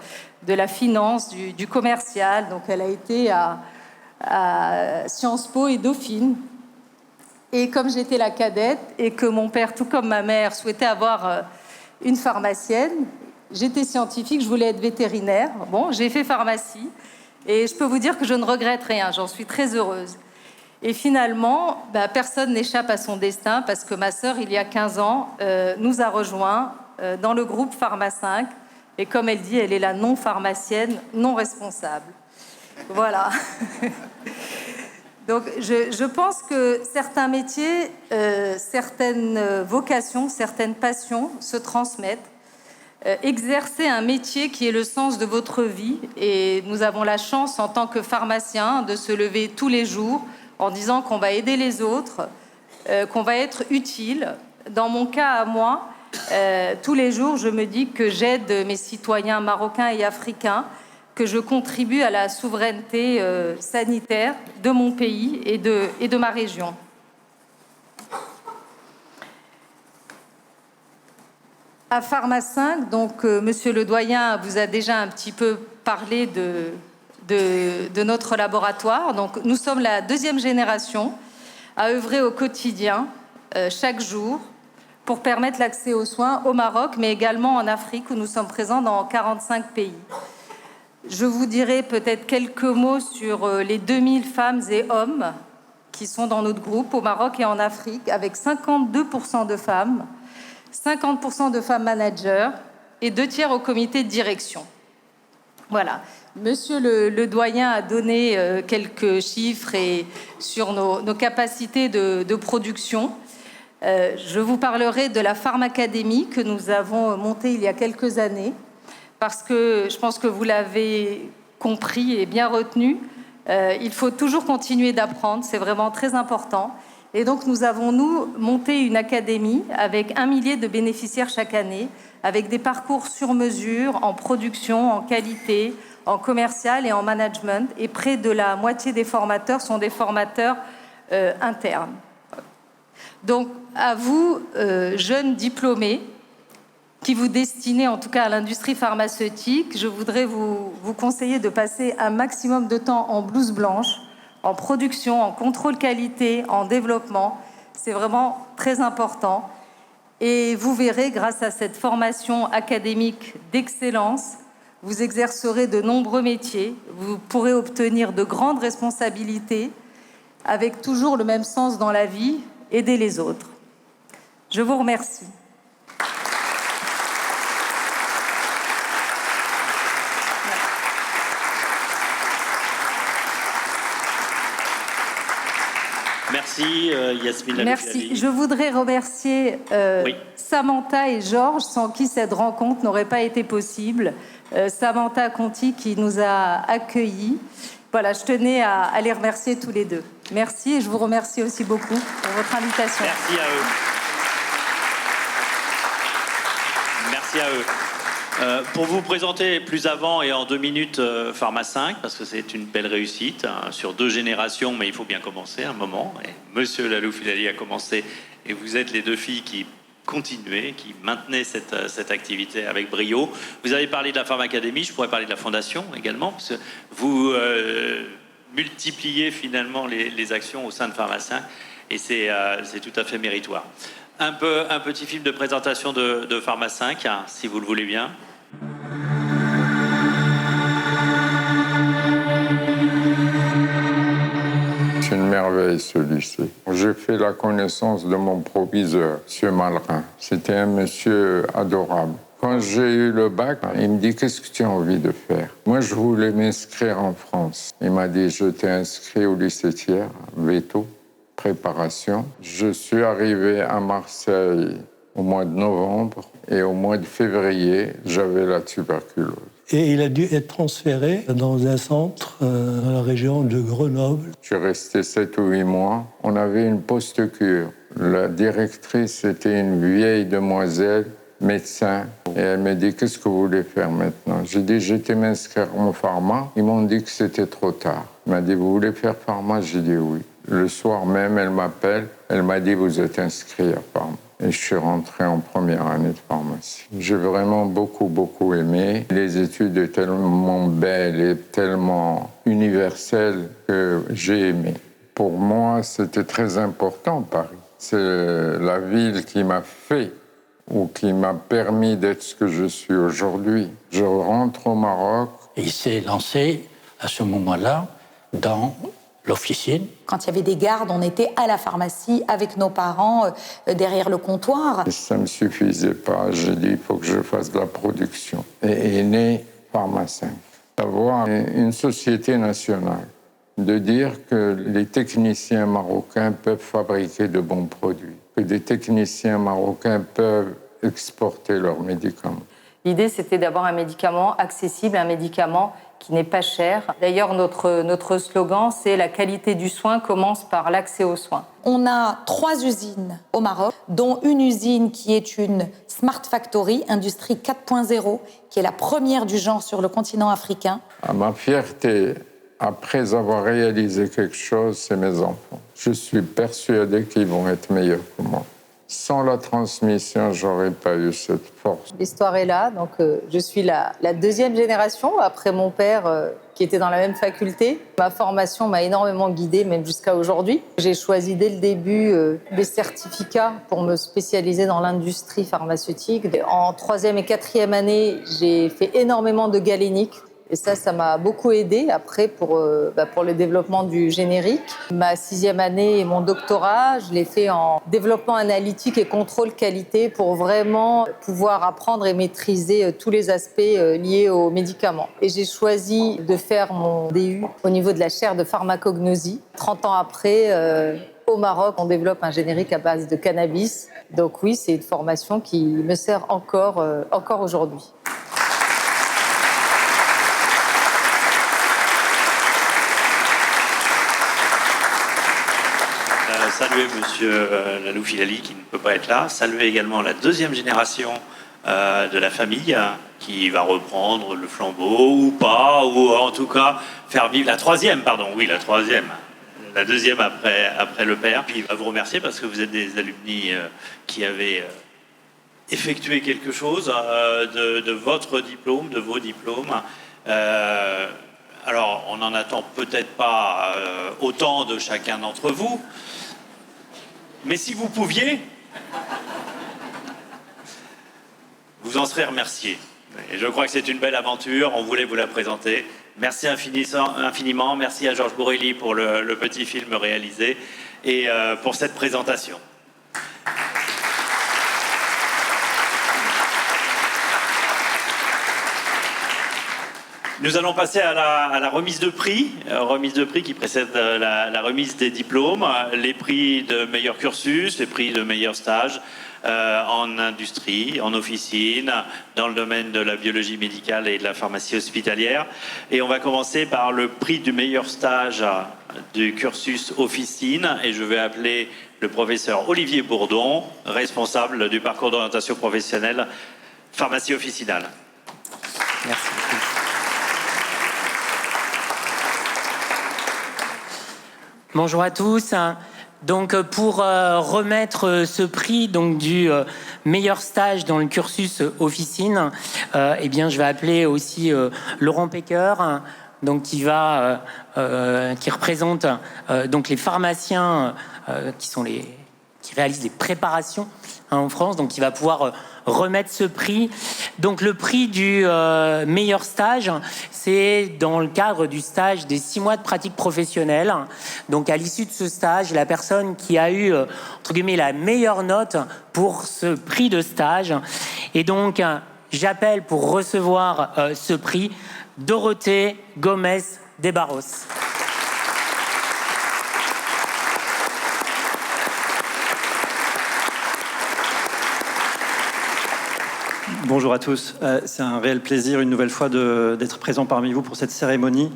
de la finance, du commercial. Donc elle a été à Sciences Po et Dauphine. Et comme j'étais la cadette et que mon père, tout comme ma mère, souhaitait avoir une pharmacienne, j'étais scientifique, je voulais être vétérinaire. Bon, j'ai fait pharmacie. Et je peux vous dire que je ne regrette rien, j'en suis très heureuse. Et finalement, personne n'échappe à son destin parce que ma sœur, il y a 15 ans, nous a rejoints dans le groupe Pharma 5. Et comme elle dit, elle est la non-pharmacienne, non responsable. Voilà. Donc, je pense que certains métiers, certaines vocations, certaines passions se transmettent. Exercer un métier qui est le sens de votre vie, et nous avons la chance en tant que pharmaciens de se lever tous les jours en disant qu'on va aider les autres, qu'on va être utile. Dans mon cas à moi, tous les jours, je me dis que j'aide mes citoyens marocains et africains, que je contribue à la souveraineté sanitaire de mon pays et de ma région. À Pharma 5, donc, Monsieur le doyen vous a déjà un petit peu parlé de notre laboratoire. Donc, nous sommes la deuxième génération à œuvrer au quotidien, chaque jour, pour permettre l'accès aux soins au Maroc, mais également en Afrique, où nous sommes présents dans 45 pays. Je vous dirai peut-être quelques mots sur les 2000 femmes et hommes qui sont dans notre groupe au Maroc et en Afrique, avec 52% de femmes, 50% de femmes managers et 2/3 au comité de direction. Voilà. Monsieur le doyen a donné quelques chiffres sur nos capacités de production. Je vous parlerai de la Pharmacadémie que nous avons montée il y a quelques années, parce que je pense que vous l'avez compris et bien retenu. Il faut toujours continuer d'apprendre, c'est vraiment très important. Et donc, nous avons, monté une académie avec 1 millier de bénéficiaires chaque année, avec des parcours sur mesure en production, en qualité, en commercial et en management. Et près de la moitié des formateurs sont des formateurs internes. Donc, à vous, jeunes diplômés, qui vous destinez en tout cas à l'industrie pharmaceutique, je voudrais vous conseiller de passer un maximum de temps en blouse blanche, en production, en contrôle qualité, en développement. C'est vraiment très important. Et vous verrez, grâce à cette formation académique d'excellence, vous exercerez de nombreux métiers, vous pourrez obtenir de grandes responsabilités, avec toujours le même sens dans la vie, aider les autres. Je vous remercie. Merci Yasmine. Merci. Je voudrais remercier Samantha et Georges, sans qui cette rencontre n'aurait pas été possible. Samantha Conti qui nous a accueillis. Voilà, je tenais à les remercier tous les deux. Merci et je vous remercie aussi beaucoup pour votre invitation. Merci à eux. Merci à eux. Pour vous présenter plus avant et en 2 minutes Pharma 5, parce que c'est une belle réussite sur 2 générations, mais il faut bien commencer un moment. Et Monsieur Lalou Filali a commencé et vous êtes les 2 filles qui continuaient, qui maintenaient cette activité avec brio. Vous avez parlé de la Pharmacadémie, je pourrais parler de la Fondation également, parce que vous multipliez finalement les actions au sein de Pharma 5 et c'est tout à fait méritoire. Un petit film de présentation de Pharma 5, si vous le voulez bien. C'est une merveille, ce lycée. J'ai fait la connaissance de mon proviseur, M. Malrin. C'était un monsieur adorable. Quand j'ai eu le bac, il me dit « Qu'est-ce que tu as envie de faire ?» Moi, je voulais m'inscrire en France. Il m'a dit « Je t'ai inscrit au lycée Thiers, Veto, préparation. » Je suis arrivé à Marseille au mois de novembre et au mois de février, j'avais la tuberculose. Et il a dû être transféré dans un centre dans la région de Grenoble. Je suis resté 7 ou 8 mois. On avait une post-cure. La directrice était une vieille demoiselle, médecin. Et elle m'a dit, qu'est-ce que vous voulez faire maintenant? J'ai dit, j'étais m'inscrire en pharma. Ils m'ont dit que c'était trop tard. Elle m'a dit, vous voulez faire pharma? J'ai dit oui. Le soir même, elle m'appelle. Elle m'a dit, vous êtes inscrit à pharma. Et je suis rentré en première année de pharmacie. J'ai vraiment beaucoup aimé. Les études étaient tellement belles et tellement universelles que j'ai aimé. Pour moi, c'était très important, Paris. C'est la ville qui m'a fait ou qui m'a permis d'être ce que je suis aujourd'hui. Je rentre au Maroc. Et il s'est lancé, à ce moment-là, dans l'officine. Quand il y avait des gardes, on était à la pharmacie avec nos parents derrière le comptoir. Et ça ne me suffisait pas. J'ai dit, il faut que je fasse de la production. Et est né Pharma 5. D'avoir une société nationale de dire que les techniciens marocains peuvent fabriquer de bons produits, que des techniciens marocains peuvent exporter leurs médicaments. L'idée, c'était d'avoir un médicament accessible, un médicament qui n'est pas cher. D'ailleurs, notre slogan, c'est « La qualité du soin commence par l'accès aux soins ». On a 3 usines au Maroc, dont une usine qui est une Smart Factory, industrie 4.0, qui est la première du genre sur le continent africain. À ma fierté, après avoir réalisé quelque chose, c'est mes enfants. Je suis persuadé qu'ils vont être meilleurs que moi. Sans la transmission, j'aurais pas eu cette force. L'histoire est là, donc je suis la deuxième génération, après mon père qui était dans la même faculté. Ma formation m'a énormément guidée, même jusqu'à aujourd'hui. J'ai choisi dès le début des certificats pour me spécialiser dans l'industrie pharmaceutique. En 3e et 4e année, j'ai fait énormément de galénique. Et ça m'a beaucoup aidé après pour le développement du générique. Ma 6e année et mon doctorat, je l'ai fait en développement analytique et contrôle qualité pour vraiment pouvoir apprendre et maîtriser tous les aspects liés aux médicaments. Et j'ai choisi de faire mon DU au niveau de la chaire de pharmacognosie. 30 ans après, au Maroc, on développe un générique à base de cannabis. Donc oui, c'est une formation qui me sert encore aujourd'hui. Saluer Monsieur Lalou Filali qui ne peut pas être là. Saluer également la 2e génération de la famille qui va reprendre le flambeau ou pas, ou en tout cas faire vivre la 3e, pardon, oui la 3e. La 2e après le père. Puis il va vous remercier parce que vous êtes des alumni qui avaient effectué quelque chose de votre diplôme, de vos diplômes. Alors on n'en attend peut-être pas autant de chacun d'entre vous. Mais si vous pouviez, vous en serez remercié. Et je crois que c'est une belle aventure, on voulait vous la présenter. Merci infiniment, merci à Georges Bourrelli pour le petit film réalisé et pour cette présentation. Nous allons passer à la remise de prix qui précède la remise des diplômes, les prix de meilleur cursus, les prix de meilleur stage en industrie, en officine, dans le domaine de la biologie médicale et de la pharmacie hospitalière. Et on va commencer par le prix du meilleur stage du cursus officine et je vais appeler le professeur Olivier Bourdon, responsable du parcours d'orientation professionnelle pharmacie officinale. Merci beaucoup. Bonjour à tous. Donc pour remettre ce prix donc du meilleur stage dans le cursus officine, eh bien je vais appeler aussi Laurent Pecker, donc qui représente donc les pharmaciens qui réalisent les préparations en France, donc qui va pouvoir remettre ce prix. Donc le prix du meilleur stage, c'est dans le cadre du stage des 6 mois de pratique professionnelle. Donc à l'issue de ce stage, la personne qui a eu entre guillemets la meilleure note pour ce prix de stage. Et donc j'appelle pour recevoir ce prix Dorothée Gomez de Barros. Bonjour à tous. C'est un réel plaisir, une nouvelle fois, d'être présent parmi vous pour cette cérémonie,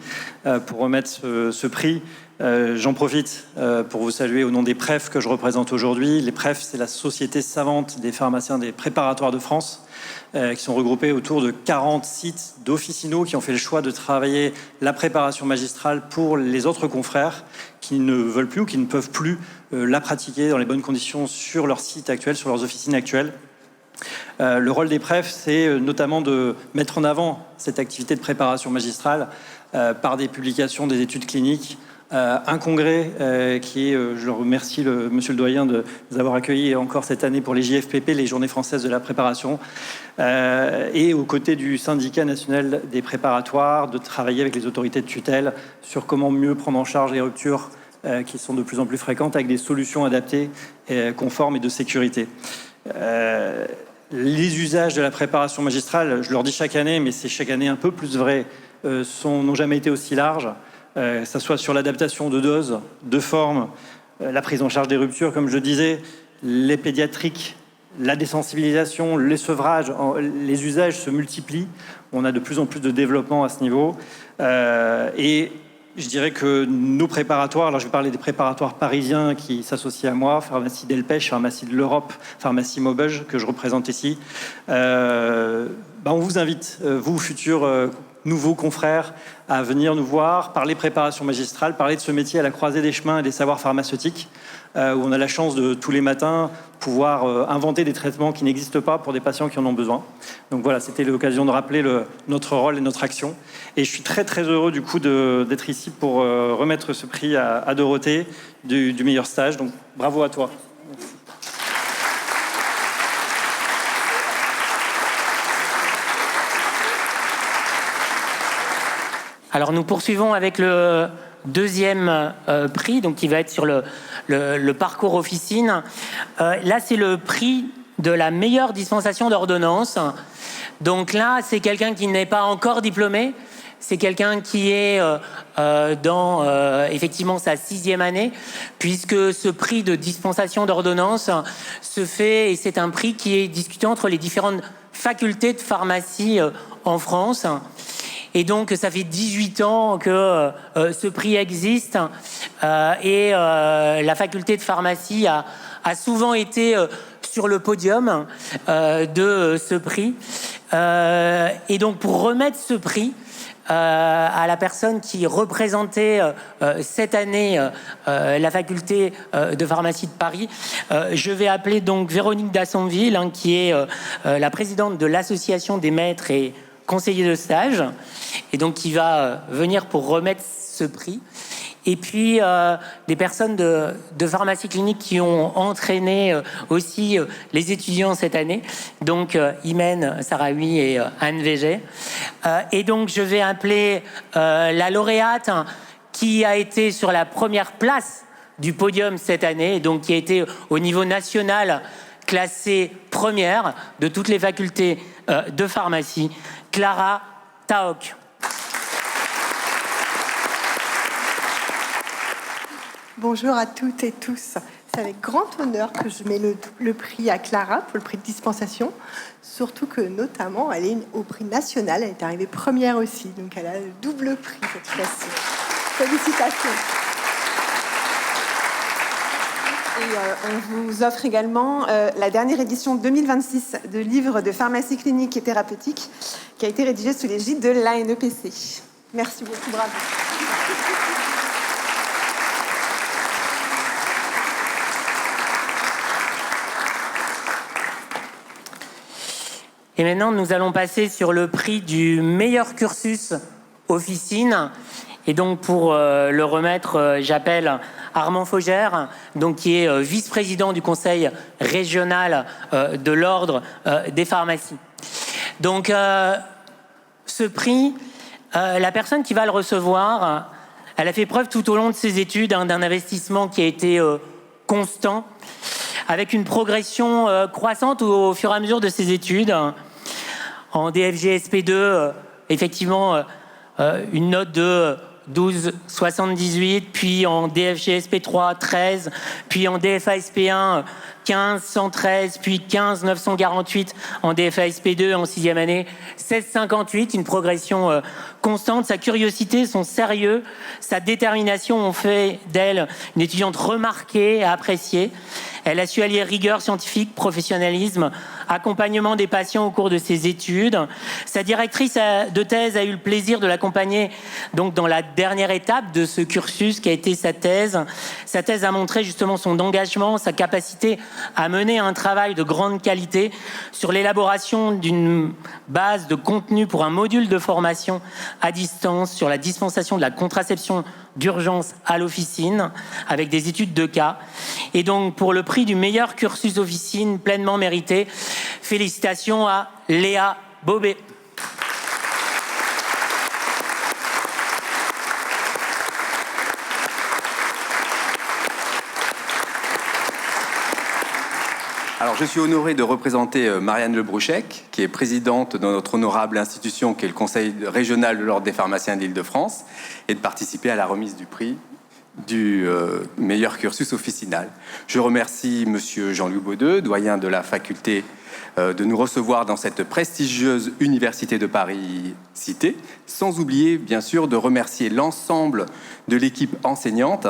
pour remettre ce prix. J'en profite pour vous saluer au nom des PREF que je représente aujourd'hui. Les PREF, c'est la Société savante des pharmaciens des préparatoires de France, qui sont regroupés autour de 40 sites d'officinaux qui ont fait le choix de travailler la préparation magistrale pour les autres confrères qui ne veulent plus ou qui ne peuvent plus la pratiquer dans les bonnes conditions sur leur site actuel, sur leurs officines actuelles. Le rôle des PREF, c'est notamment de mettre en avant cette activité de préparation magistrale par des publications, des études cliniques, un congrès qui est, je remercie monsieur le doyen de nous avoir accueillis encore cette année pour les JFPP, les Journées françaises de la préparation, et aux côtés du syndicat national des préparatoires, de travailler avec les autorités de tutelle sur comment mieux prendre en charge les ruptures qui sont de plus en plus fréquentes avec des solutions adaptées, conformes et de sécurité. Les usages de la préparation magistrale, je leur dis chaque année, mais c'est chaque année un peu plus vrai, n'ont jamais été aussi larges. que ce soit sur l'adaptation de doses, de formes, la prise en charge des ruptures, comme je disais, les pédiatriques, la désensibilisation, les sevrages, les usages se multiplient. On a de plus en plus de développement à ce niveau. Et je dirais que nos préparatoires, alors je vais parler des préparatoires parisiens qui s'associent à moi, Pharmacie Delpech, Pharmacie de l'Europe, Pharmacie Maubeuge, que je représente ici. On vous invite, vous, futurs nouveaux confrères, à venir nous voir, parler préparation magistrale, parler de ce métier à la croisée des chemins et des savoirs pharmaceutiques, où on a la chance de, tous les matins, pouvoir inventer des traitements qui n'existent pas pour des patients qui en ont besoin. Donc voilà, c'était l'occasion de rappeler notre rôle et notre action. Et je suis très très heureux du coup d'être ici pour remettre ce prix à Dorothée du meilleur stage. Donc bravo à toi. Merci. Alors nous poursuivons avec le deuxième prix, donc qui va être sur le parcours officine. Là, c'est le prix de la meilleure dispensation d'ordonnance. Donc là, c'est quelqu'un qui n'est pas encore diplômé. C'est quelqu'un qui est dans effectivement sa 6e année, puisque ce prix de dispensation d'ordonnance se fait, et c'est un prix qui est discuté entre les différentes facultés de pharmacie en France. Et donc, ça fait 18 ans que ce prix existe et la faculté de pharmacie a souvent été sur le podium de ce prix. Et donc, pour remettre ce prix à la personne qui représentait cette année la faculté de pharmacie de Paris, je vais appeler donc Véronique Dassonville, qui est la présidente de l'association des maîtres et conseiller de stage, et donc qui va venir pour remettre ce prix. Et puis des personnes de pharmacie clinique qui ont entraîné aussi les étudiants cette année, donc Imen Sarawi et Anne Végé. Et donc je vais appeler la lauréate qui a été sur la première place du podium cette année, donc qui a été au niveau national classée première de toutes les facultés de pharmacie, Clara Taoc. Bonjour à toutes et tous. C'est avec grand honneur que je mets le prix à Clara pour le prix de dispensation. Surtout que, notamment, elle est au prix national. Elle est arrivée première aussi. Donc, elle a le double prix cette fois-ci. Félicitations. Et on vous offre également la dernière édition 2026 de livre de pharmacie clinique et thérapeutique qui a été rédigé sous l'égide de l'ANEPC. Merci beaucoup, bravo. Et maintenant, nous allons passer sur le prix du meilleur cursus officine. Et donc, pour le remettre, j'appelle Armand Faugère, donc, qui est vice-président du conseil régional de l'ordre des pharmacies. Donc, ce prix, la personne qui va le recevoir, elle a fait preuve tout au long de ses études d'un investissement qui a été constant, avec une progression croissante au fur et à mesure de ses études. En DFG SP2, effectivement, une note de 12,78, puis en DFG SP3, 13, puis en DFA SP1, 15,113, puis 15,948 en DFA SP2 en 6e année, 16,58, une progression constante. Sa curiosité, son sérieux, sa détermination ont fait d'elle une étudiante remarquée et appréciée. Elle a su allier rigueur scientifique, professionnalisme, accompagnement des patients au cours de ses études. Sa directrice de thèse a eu le plaisir de l'accompagner donc dans la dernière étape de ce cursus qui a été sa thèse. Sa thèse a montré justement son engagement, sa capacité à mener un travail de grande qualité sur l'élaboration d'une base de contenu pour un module de formation à distance sur la dispensation de la contraception d'urgence à l'officine avec des études de cas. Et donc pour le prix du meilleur cursus officine pleinement mérité, félicitations à Léa Bobet. Alors, je suis honoré de représenter Marianne Lebrouchec, qui est présidente de notre honorable institution, qui est le Conseil régional de l'Ordre des pharmaciens d'Île-de-France, et de participer à la remise du prix du meilleur cursus officinal. Je remercie Monsieur Jean-Louis Baudeux, doyen de la faculté, de nous recevoir dans cette prestigieuse université de Paris-Cité, sans oublier, bien sûr, de remercier l'ensemble de l'équipe enseignante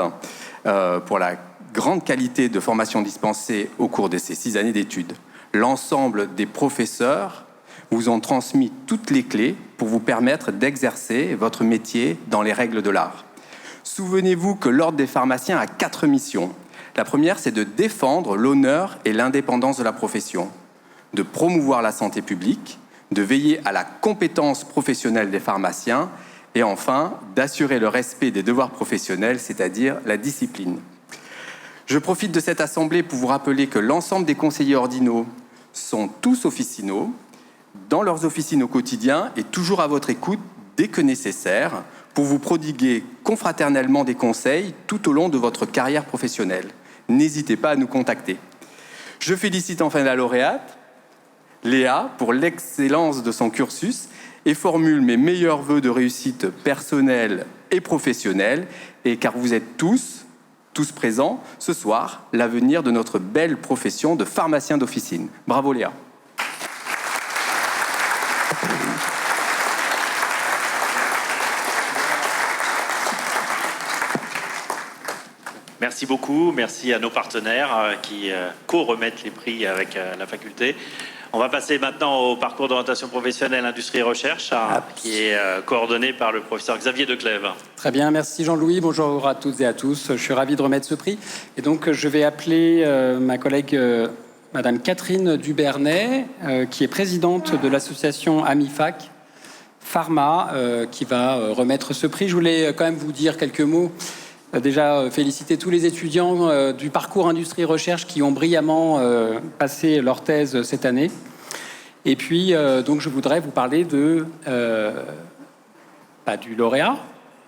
pour la grande qualité de formation dispensée au cours de ces 6 années d'études. L'ensemble des professeurs vous ont transmis toutes les clés pour vous permettre d'exercer votre métier dans les règles de l'art. Souvenez-vous que l'Ordre des pharmaciens a 4 missions. La première, c'est de défendre l'honneur et l'indépendance de la profession, de promouvoir la santé publique, de veiller à la compétence professionnelle des pharmaciens et enfin, d'assurer le respect des devoirs professionnels, c'est-à-dire la discipline. Je profite de cette assemblée pour vous rappeler que l'ensemble des conseillers ordinaux sont tous officinaux, dans leurs officines au quotidien et toujours à votre écoute dès que nécessaire pour vous prodiguer confraternellement des conseils tout au long de votre carrière professionnelle. N'hésitez pas à nous contacter. Je félicite enfin la lauréate, Léa, pour l'excellence de son cursus et formule mes meilleurs vœux de réussite personnelle et professionnelle, et car vous êtes tous présents ce soir, l'avenir de notre belle profession de pharmacien d'officine. Bravo Léa. Merci beaucoup, merci à nos partenaires qui co-remettent les prix avec la faculté. On va passer maintenant au parcours d'orientation professionnelle Industrie et Recherche, qui est coordonné par le professeur Xavier Declèves. Très bien, merci Jean-Louis. Bonjour à toutes et à tous. Je suis ravi de remettre ce prix. Et donc, je vais appeler ma collègue Madame Catherine Dubernay, qui est présidente de l'association AMIFAC Pharma, qui va remettre ce prix. Je voulais quand même vous dire quelques mots. Déjà, féliciter tous les étudiants du parcours Industrie-Recherche qui ont brillamment passé leur thèse cette année. Et puis, donc, je voudrais vous parler du lauréat,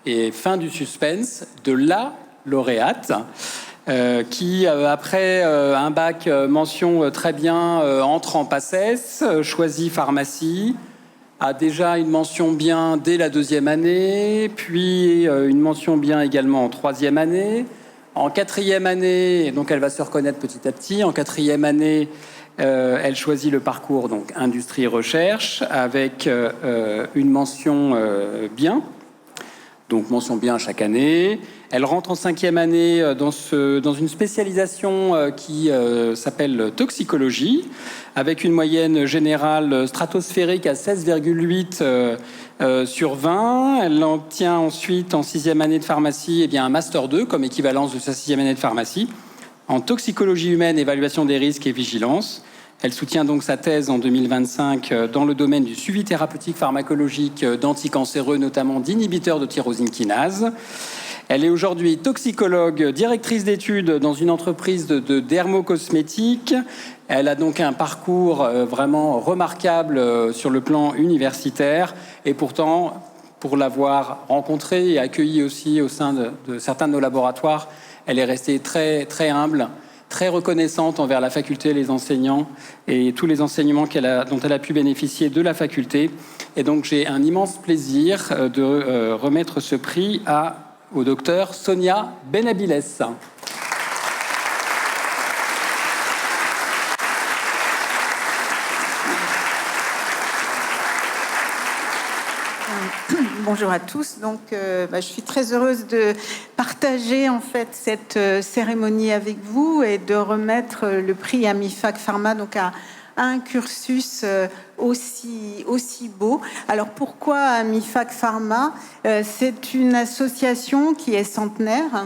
et fin du suspense, de la lauréate, qui, après un bac mention très bien, entre en PACES, choisit pharmacie, a déjà une mention bien dès la 2e année, puis une mention bien également en 3e année. En 4e année, donc elle va se reconnaître petit à petit. En 4e année, elle choisit le parcours donc Industrie-Recherche avec une mention bien. Donc mention bien chaque année. Elle rentre en 5e année dans une spécialisation qui s'appelle toxicologie, avec une moyenne générale stratosphérique à 16,8 sur 20. Elle obtient ensuite en 6e année de pharmacie un Master 2 comme équivalence de sa 6e année de pharmacie, en toxicologie humaine, évaluation des risques et vigilance. Elle soutient donc sa thèse en 2025 dans le domaine du suivi thérapeutique pharmacologique d'anticancéreux, notamment d'inhibiteurs de tyrosine kinase. Elle est aujourd'hui toxicologue, directrice d'études dans une entreprise de dermocosmétiques. Elle a donc un parcours vraiment remarquable sur le plan universitaire. Et pourtant, pour l'avoir rencontrée et accueillie aussi au sein de certains de nos laboratoires, elle est restée très, très humble, très reconnaissante envers la faculté, les enseignants et tous les enseignements dont elle a pu bénéficier de la faculté. Et donc, j'ai un immense plaisir de remettre ce prix au docteur Sonia Benabiles. Bonjour à tous. Donc, je suis très heureuse de partager en fait cette cérémonie avec vous et de remettre le prix AMIFAC Pharma donc à un cursus aussi beau. Alors pourquoi AMIFAC Pharma? C'est une association qui est centenaire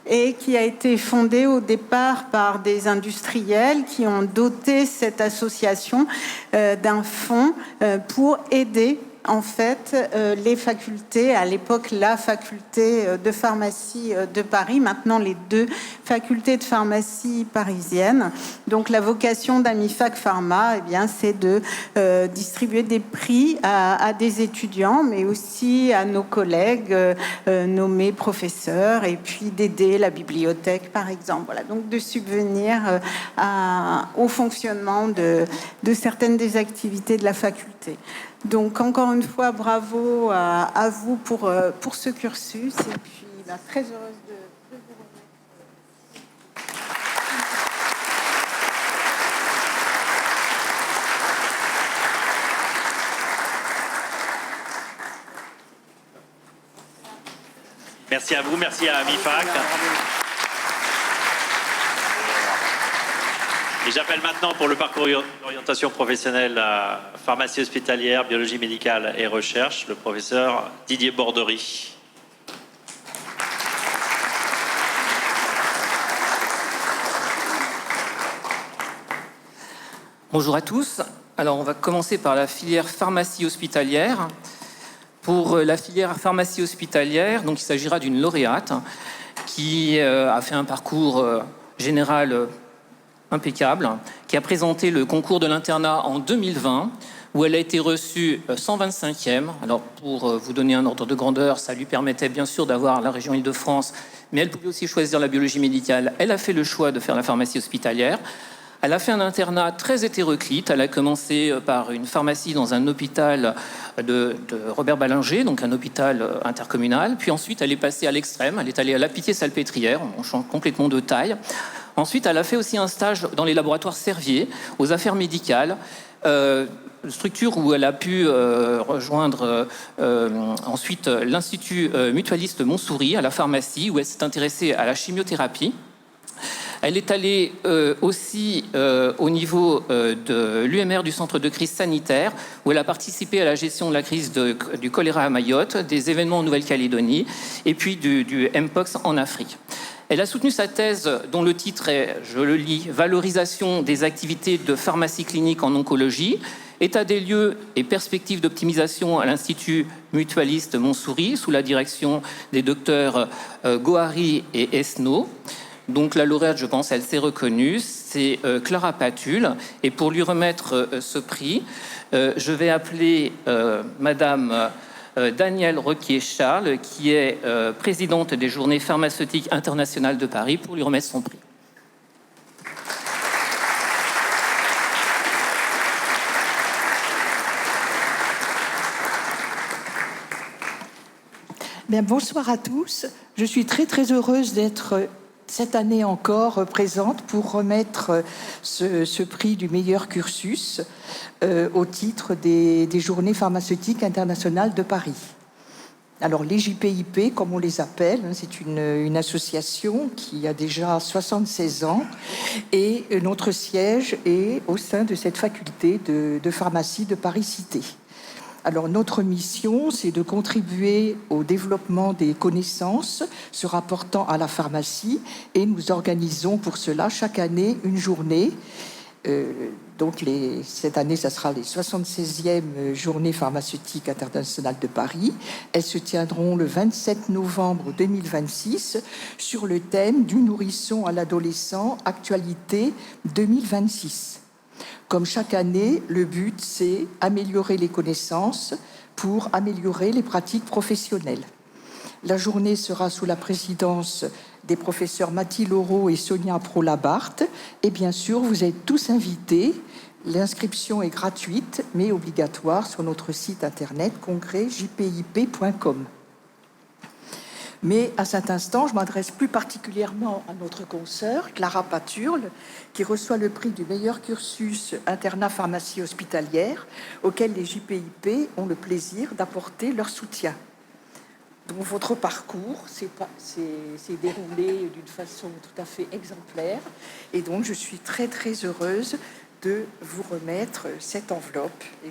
et qui a été fondée au départ par des industriels qui ont doté cette association d'un fonds pour aider en fait, les facultés, à l'époque, la faculté de pharmacie de Paris, maintenant les 2 facultés de pharmacie parisiennes. Donc, la vocation d'Amifac Pharma, eh bien, c'est de distribuer des prix à des étudiants, mais aussi à nos collègues nommés professeurs, et puis d'aider la bibliothèque, par exemple. Voilà, donc de subvenir au fonctionnement de certaines des activités de la faculté. Donc, encore une fois, bravo à vous pour ce cursus. Et puis, très heureuse de vous remettre. Merci à vous, merci à Amifac. Et j'appelle maintenant pour le parcours d'orientation professionnelle à pharmacie hospitalière, biologie médicale et recherche, le professeur Didier Bordery. Bonjour à tous. Alors, on va commencer par la filière pharmacie hospitalière. Pour la filière pharmacie hospitalière, donc il s'agira d'une lauréate qui a fait un parcours général impeccable, qui a présenté le concours de l'internat en 2020, où elle a été reçue 125e. Alors, pour vous donner un ordre de grandeur, ça lui permettait bien sûr d'avoir la région Île-de-France, mais elle pouvait aussi choisir la biologie médicale. Elle a fait le choix de faire la pharmacie hospitalière. Elle a fait un internat très hétéroclite. Elle a commencé par une pharmacie dans un hôpital de Robert Ballanger, donc un hôpital intercommunal. Puis ensuite, elle est passée à l'extrême. Elle est allée à la Pitié-Salpêtrière. On change complètement de taille. Ensuite, elle a fait aussi un stage dans les laboratoires Servier, aux affaires médicales, structure où elle a pu rejoindre ensuite l'Institut mutualiste Montsouris à la pharmacie, où elle s'est intéressée à la chimiothérapie. Elle est allée aussi au niveau de l'UMR du centre de crise sanitaire, où elle a participé à la gestion de la crise du choléra à Mayotte, des événements en Nouvelle-Calédonie, et puis du Mpox en Afrique. Elle a soutenu sa thèse dont le titre est, je le lis, « Valorisation des activités de pharmacie clinique en oncologie, état des lieux et perspectives d'optimisation à l'Institut mutualiste Montsouris, sous la direction des docteurs Gohary et Esnault ». Donc la lauréate, je pense, elle s'est reconnue, c'est Clara Patul. Et pour lui remettre ce prix, je vais appeler Madame Danielle Requier-Charles, qui est présidente des Journées pharmaceutiques internationales de Paris, pour lui remettre son prix. Bien, bonsoir à tous. Je suis très heureuse d'être cette année encore présente pour remettre ce prix du meilleur cursus au titre des Journées pharmaceutiques internationales de Paris. Alors les JPIP, comme on les appelle, c'est une association qui a déjà 76 ans et notre siège est au sein de cette faculté de pharmacie de Paris-Cité. Alors notre mission, c'est de contribuer au développement des connaissances se rapportant à la pharmacie et nous organisons pour cela chaque année une journée. Donc cette année, ça sera les 76e Journées pharmaceutiques internationales de Paris. Elles se tiendront le 27 novembre 2026 sur le thème du nourrisson à l'adolescent, actualité 2026. Comme chaque année, le but, c'est améliorer les connaissances pour améliorer les pratiques professionnelles. La journée sera sous la présidence des professeurs Mathilde Laureau et Sonia Pro-Labarthe. Et bien sûr, vous êtes tous invités. L'inscription est gratuite, mais obligatoire sur notre site internet congrèsjpip.com. Mais à cet instant, je m'adresse plus particulièrement à notre consoeur, Clara Paturle, qui reçoit le prix du meilleur cursus internat pharmacie hospitalière, auquel les JPIP ont le plaisir d'apporter leur soutien. Donc votre parcours s'est déroulé d'une façon tout à fait exemplaire, et donc je suis très heureuse de vous remettre cette enveloppe et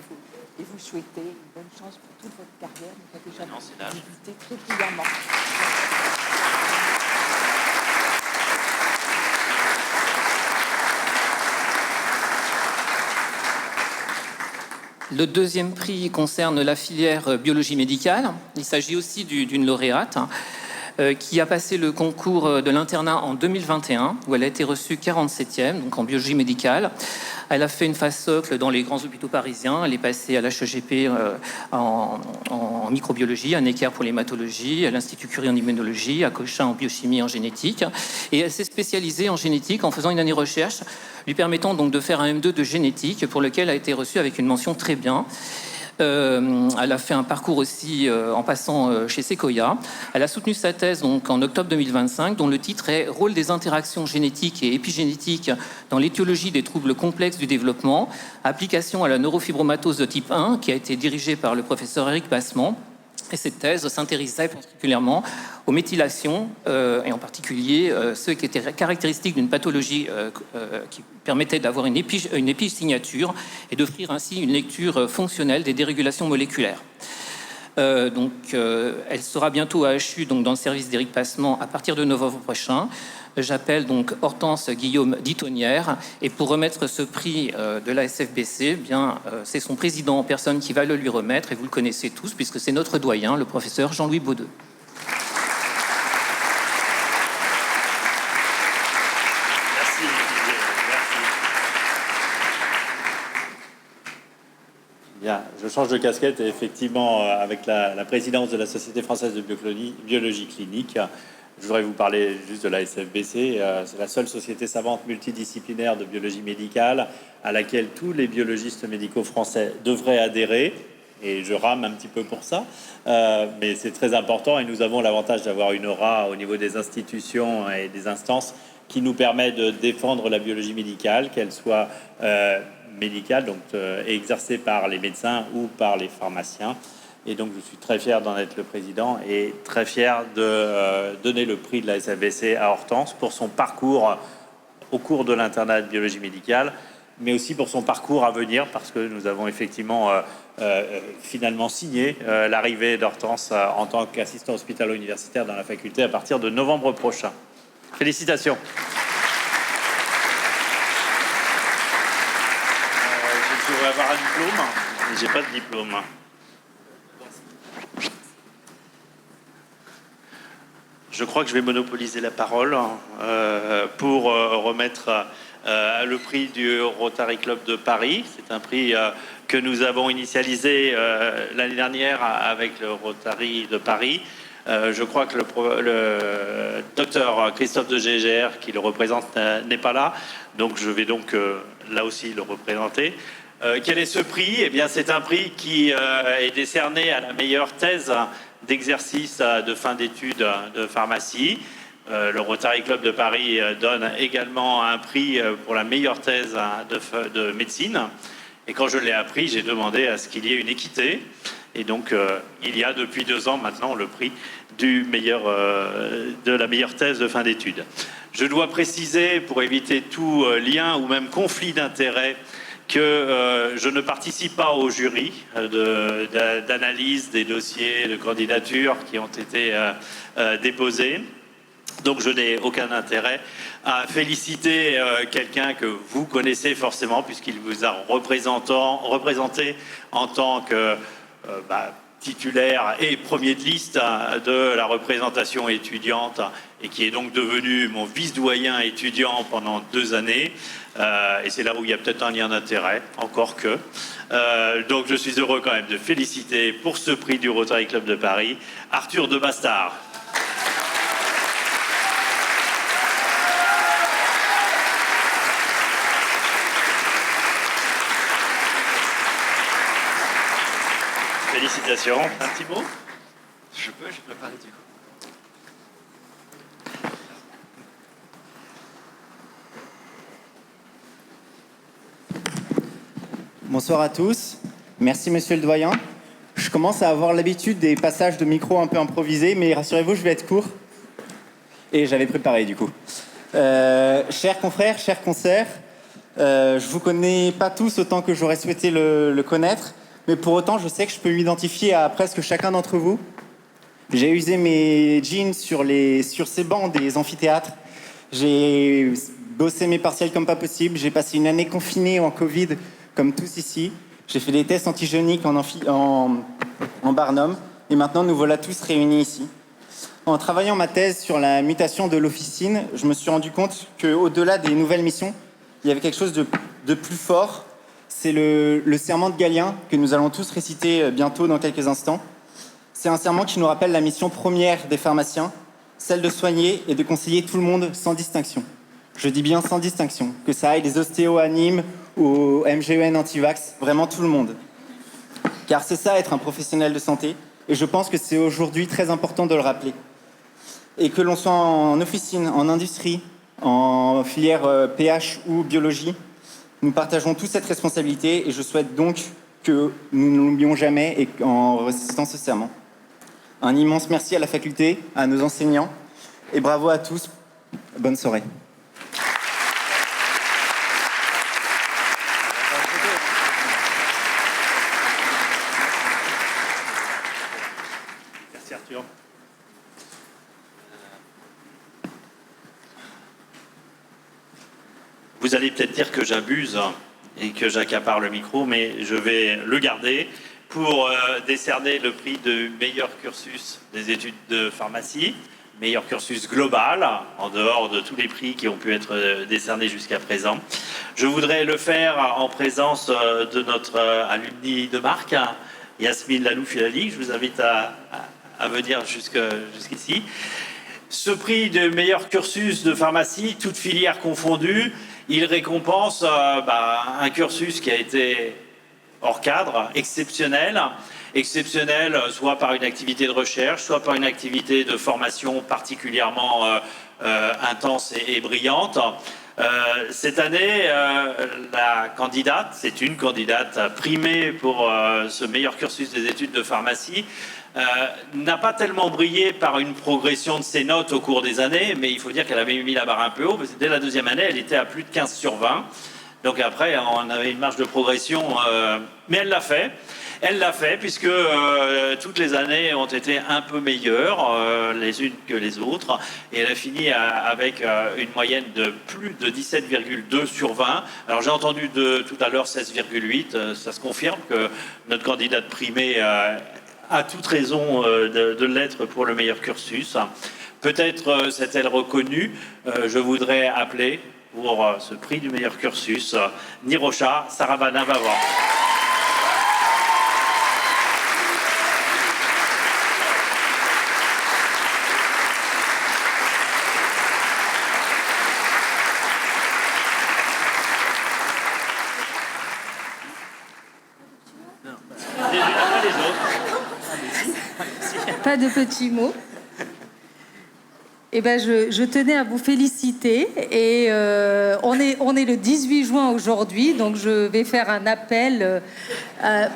vous souhaiter une bonne chance pour toute votre carrière. Vous avez déjà débuté très brillamment. Le deuxième prix concerne la filière biologie médicale. Il s'agit aussi d'une lauréate qui a passé le concours de l'internat en 2021, où elle a été reçue 47e, donc en biologie médicale. Elle a fait une phase socle dans les grands hôpitaux parisiens. Elle est passée à l'HEGP en microbiologie, à Necker pour l'hématologie, à l'Institut Curie en immunologie, à Cochin en biochimie et en génétique. Et elle s'est spécialisée en génétique en faisant une année recherche, lui permettant donc de faire un M2 de génétique, pour lequel elle a été reçue avec une mention très bien. Elle a fait un parcours aussi en passant chez Sequoia. Elle a soutenu sa thèse donc, en octobre 2025, dont le titre est « Rôle des interactions génétiques et épigénétiques dans l'étiologie des troubles complexes du développement, application à la neurofibromatose de type 1 », qui a été dirigée par le professeur Éric Bassement. Et cette thèse s'intéressait particulièrement aux méthylations, et en particulier ceux qui étaient caractéristiques d'une pathologie qui permettait d'avoir une épisignature et d'offrir ainsi une lecture fonctionnelle des dérégulations moléculaires. Elle sera bientôt à HU, donc dans le service d'Éric Bassement, à partir de novembre prochain. J'appelle donc Hortense Guillaume Ditonnière, et pour remettre ce prix de la SFBC, c'est son président en personne qui va le lui remettre, et vous le connaissez tous puisque c'est notre doyen, le professeur Jean-Louis Baudeux. Merci. Bien, je change de casquette et effectivement, avec la présidence de la Société française de biologie clinique, je voudrais vous parler juste de la SFBC. C'est la seule société savante multidisciplinaire de biologie médicale à laquelle tous les biologistes médicaux français devraient adhérer. Et je rame un petit peu pour ça, mais c'est très important et nous avons l'avantage d'avoir une aura au niveau des institutions et des instances qui nous permet de défendre la biologie médicale, qu'elle soit médicale, donc exercée par les médecins ou par les pharmaciens. Et donc, je suis très fier d'en être le président et très fier de donner le prix de la SFBC à Hortense pour son parcours au cours de l'internat de biologie médicale, mais aussi pour son parcours à venir, parce que nous avons effectivement finalement signé l'arrivée d'Hortense en tant qu'assistant hospitalo-universitaire dans la faculté à partir de novembre prochain. Félicitations. Je devrais avoir un diplôme, mais j'ai pas de diplôme. Je crois que je vais monopoliser la parole pour remettre le prix du Rotary Club de Paris. C'est un prix que nous avons initialisé l'année dernière avec le Rotary de Paris. Je crois que le docteur Christophe de Gégère, qui le représente, n'est pas là. Donc je vais donc là aussi le représenter. Quel est ce prix? Eh bien, c'est un prix qui est décerné à la meilleure thèse d'exercice de fin d'études de pharmacie. Le Rotary Club de Paris donne également un prix pour la meilleure thèse de médecine. Et quand je l'ai appris, j'ai demandé à ce qu'il y ait une équité. Et donc, il y a depuis 2 ans maintenant le prix de la meilleure thèse de fin d'études. Je dois préciser, pour éviter tout lien ou même conflit d'intérêts, que je ne participe pas au jury d'analyse des dossiers de candidature qui ont été déposés. Donc je n'ai aucun intérêt à féliciter quelqu'un que vous connaissez forcément, puisqu'il vous a représenté en tant que titulaire et premier de liste de la représentation étudiante, et qui est donc devenu mon vice-doyen étudiant pendant 2 années. Et c'est là où il y a peut-être un lien d'intérêt, encore que. Donc je suis heureux quand même de féliciter pour ce prix du Rotary Club de Paris, Arthur de Bastard. Félicitations. Un petit mot? Je peux, j'ai préparé du coup. Bonsoir à tous. Merci, monsieur le doyen. Je commence à avoir l'habitude des passages de micro un peu improvisés, mais rassurez-vous, je vais être court. Et j'avais préparé, du coup. Chers confrères, chers consoeurs, je vous connais pas tous autant que j'aurais souhaité le connaître, mais pour autant, je sais que je peux m'identifier à presque chacun d'entre vous. J'ai usé mes jeans sur ces bancs des amphithéâtres. J'ai bossé mes partiels comme pas possible. J'ai passé une année confinée en Covid, comme tous ici. J'ai fait des tests antigéniques en Barnum et maintenant nous voilà tous réunis ici. En travaillant ma thèse sur la mutation de l'officine, je me suis rendu compte qu'au-delà des nouvelles missions, il y avait quelque chose de plus fort. C'est le serment de Galien que nous allons tous réciter bientôt dans quelques instants. C'est un serment qui nous rappelle la mission première des pharmaciens, celle de soigner et de conseiller tout le monde sans distinction. Je dis bien sans distinction, que ça aille des ostéos à Nîmes ou au MGEN anti-vax, vraiment tout le monde. Car c'est ça être un professionnel de santé, et je pense que c'est aujourd'hui très important de le rappeler. Et que l'on soit en officine, en industrie, en filière PH ou biologie, nous partageons tous cette responsabilité et je souhaite donc que nous ne l'oublions jamais et en récitant ce serment. Un immense merci à la faculté, à nos enseignants et bravo à tous. Bonne soirée. Merci Arthur. Vous allez peut-être dire que j'abuse et que j'accapare le micro, mais je vais le garder pour décerner le prix de meilleur cursus des études de pharmacie, meilleur cursus global, en dehors de tous les prix qui ont pu être décernés jusqu'à présent. Je voudrais le faire en présence de notre alumni de marque, Yasmine Lalou-Filali. Je vous invite à venir jusqu'ici. Ce prix de meilleur cursus de pharmacie, toute filière confondue, il récompense un cursus qui a été hors cadre, exceptionnel, soit par une activité de recherche, soit par une activité de formation particulièrement intense et brillante. Cette année, la candidate, c'est une candidate primée pour ce meilleur cursus des études de pharmacie, n'a pas tellement brillé par une progression de ses notes au cours des années, mais il faut dire qu'elle avait mis la barre un peu haut, parce que dès la deuxième année, elle était à plus de 15 sur 20. Donc après, on avait une marge de progression, mais elle l'a fait. Elle l'a fait puisque toutes les années ont été un peu meilleures les unes que les autres. Et elle a fini avec une moyenne de plus de 17,2 sur 20. Alors j'ai entendu tout à l'heure 16,8. Ça se confirme que notre candidate primée a toute raison de l'être pour le meilleur cursus. Peut-être s'est-elle reconnue. Je voudrais appeler pour ce prix du meilleur cursus Nirosha Saravanabhava. Pas de petits mots. Eh ben, je tenais à vous féliciter et on est le 18 juin aujourd'hui, donc je vais faire un appel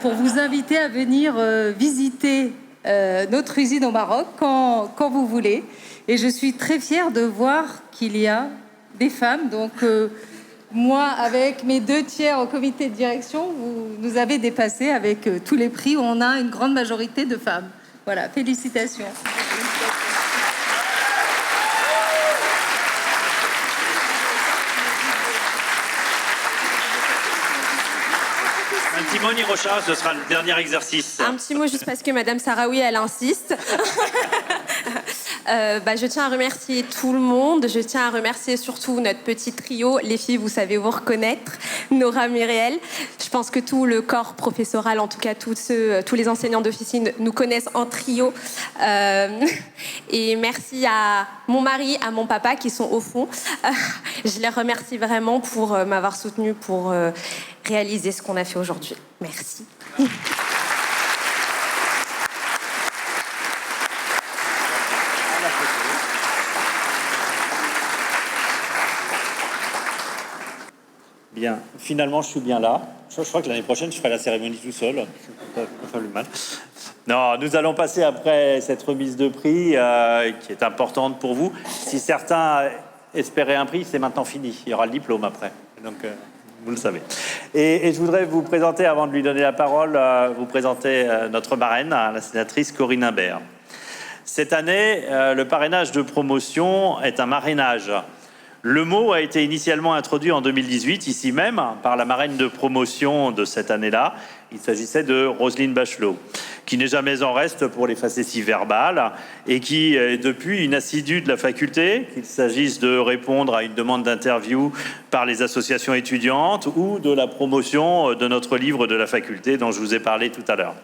pour vous inviter à venir visiter notre usine au Maroc quand vous voulez. Et je suis très fière de voir qu'il y a des femmes. Donc moi, avec mes 2 tiers au comité de direction, vous nous avez dépassé avec tous les prix où on a une grande majorité de femmes. Voilà, félicitations. Un petit mot, Nirosha, ce sera le dernier exercice. Un petit mot juste parce que Madame Saraoui, elle insiste. Je tiens à remercier tout le monde. Je tiens à remercier surtout notre petit trio. Les filles, vous savez vous reconnaître. Nora, Muriel. Je pense que tout le corps professoral, en tout cas tous les enseignants d'officine, nous connaissent en trio. Et merci à mon mari, à mon papa qui sont au fond. Je les remercie vraiment pour m'avoir soutenue pour réaliser ce qu'on a fait aujourd'hui. Merci. Bien, finalement, je suis bien là. Je crois que l'année prochaine, je ferai la cérémonie tout seul. Pas plus mal. Non, nous allons passer après cette remise de prix qui est importante pour vous. Si certains espéraient un prix, c'est maintenant fini. Il y aura le diplôme après. Donc, vous le savez. Et je voudrais vous présenter, avant de lui donner la parole, vous présenter notre marraine, la sénatrice Corinne Imbert. Cette année, le parrainage de promotion est un marrainage. Le mot a été initialement introduit en 2018, ici même, par la marraine de promotion de cette année-là. Il s'agissait de Roselyne Bachelot, qui n'est jamais en reste pour les facéties verbales et qui est depuis une assidue de la faculté, qu'il s'agisse de répondre à une demande d'interview par les associations étudiantes ou de la promotion de notre livre de la faculté dont je vous ai parlé tout à l'heure.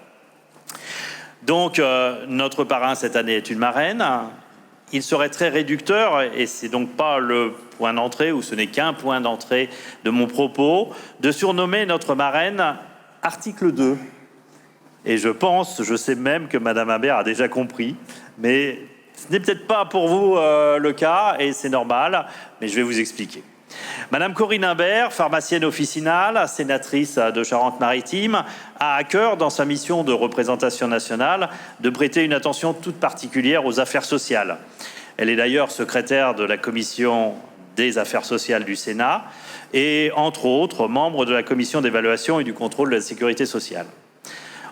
Donc, notre parrain cette année est une marraine. Il serait très réducteur, et c'est donc pas le point d'entrée, ou ce n'est qu'un point d'entrée de mon propos, de surnommer notre marraine article 2. Et je sais même que Madame Imbert a déjà compris, mais ce n'est peut-être pas pour vous le cas, et c'est normal, mais je vais vous expliquer. Madame Corinne Imbert, pharmacienne officinale, sénatrice de Charente-Maritime, a à cœur, dans sa mission de représentation nationale, de prêter une attention toute particulière aux affaires sociales. Elle est d'ailleurs secrétaire de la commission des affaires sociales du Sénat et, entre autres, membre de la commission d'évaluation et du contrôle de la sécurité sociale.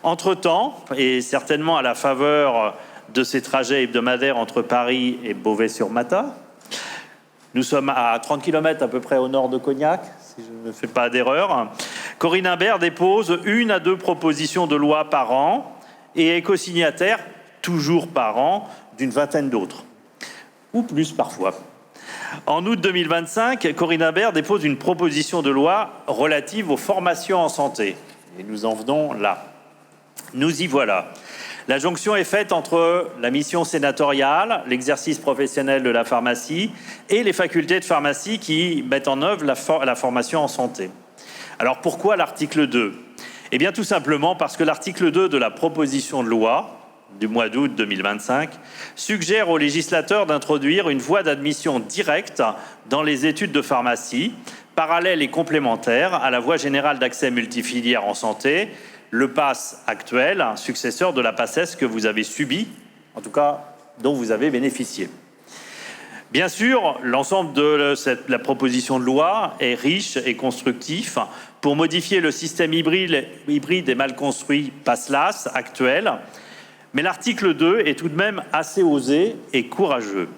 Entre-temps, et certainement à la faveur de ces trajets hebdomadaires entre Paris et Beauvais-sur-Matha, nous sommes à 30 km à peu près au nord de Cognac, si je ne fais pas d'erreur. Corinne Imbert dépose 1 à 2 propositions de loi par an et est co-signataire, toujours par an, d'une vingtaine d'autres, ou plus parfois. En août 2025, Corinne Imbert dépose une proposition de loi relative aux formations en santé. Et nous en venons là. Nous y voilà. La jonction est faite entre la mission sénatoriale, l'exercice professionnel de la pharmacie et les facultés de pharmacie qui mettent en œuvre la formation en santé. Alors pourquoi l'article 2 ? Eh bien tout simplement parce que l'article 2 de la proposition de loi du mois d'août 2025 suggère au législateur d'introduire une voie d'admission directe dans les études de pharmacie, parallèle et complémentaire à la voie générale d'accès multifilière en santé, le PASS actuel, successeur de la PACES que vous avez subi, en tout cas dont vous avez bénéficié. Bien sûr, l'ensemble de la proposition de loi est riche et constructif pour modifier le système hybride et mal construit PASLAS actuel, mais l'article 2 est tout de même assez osé et courageux.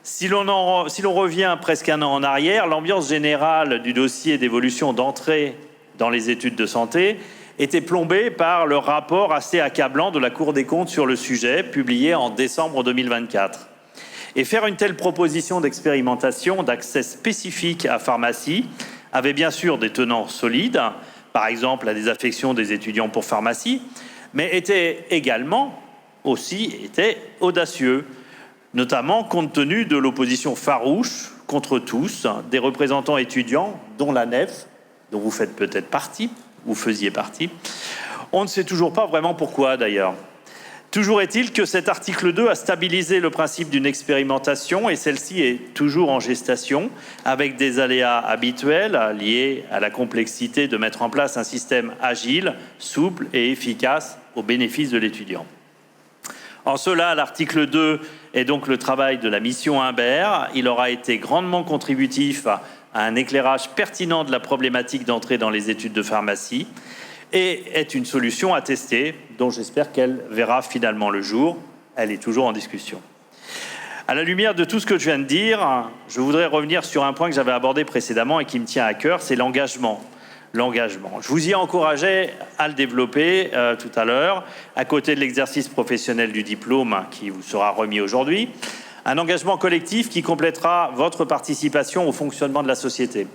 Si l'on revient presque un an en arrière, l'ambiance générale du dossier d'évolution d'entrée dans les études de santé était plombée par le rapport assez accablant de la Cour des comptes sur le sujet, publié en décembre 2024. Et faire une telle proposition d'expérimentation d'accès spécifique à pharmacie avait bien sûr des tenants solides, par exemple la désaffection des étudiants pour pharmacie, mais était également audacieux, notamment compte tenu de l'opposition farouche contre tous des représentants étudiants, dont la NEF, dont vous faites peut-être partie, ou faisiez partie. On ne sait toujours pas vraiment pourquoi d'ailleurs. Toujours est-il que cet article 2 a stabilisé le principe d'une expérimentation et celle-ci est toujours en gestation avec des aléas habituels liés à la complexité de mettre en place un système agile, souple et efficace au bénéfice de l'étudiant. En cela, l'article 2 est donc le travail de la mission Imbert. Il aura été grandement contributif à un éclairage pertinent de la problématique d'entrée dans les études de pharmacie et est une solution à tester dont j'espère qu'elle verra finalement le jour. Elle est toujours en discussion. À la lumière de tout ce que je viens de dire, je voudrais revenir sur un point que j'avais abordé précédemment et qui me tient à cœur, c'est l'engagement. L'engagement. Je vous y encourageais à le développer tout à l'heure, à côté de l'exercice professionnel du diplôme qui vous sera remis aujourd'hui. Un engagement collectif qui complétera votre participation au fonctionnement de la société.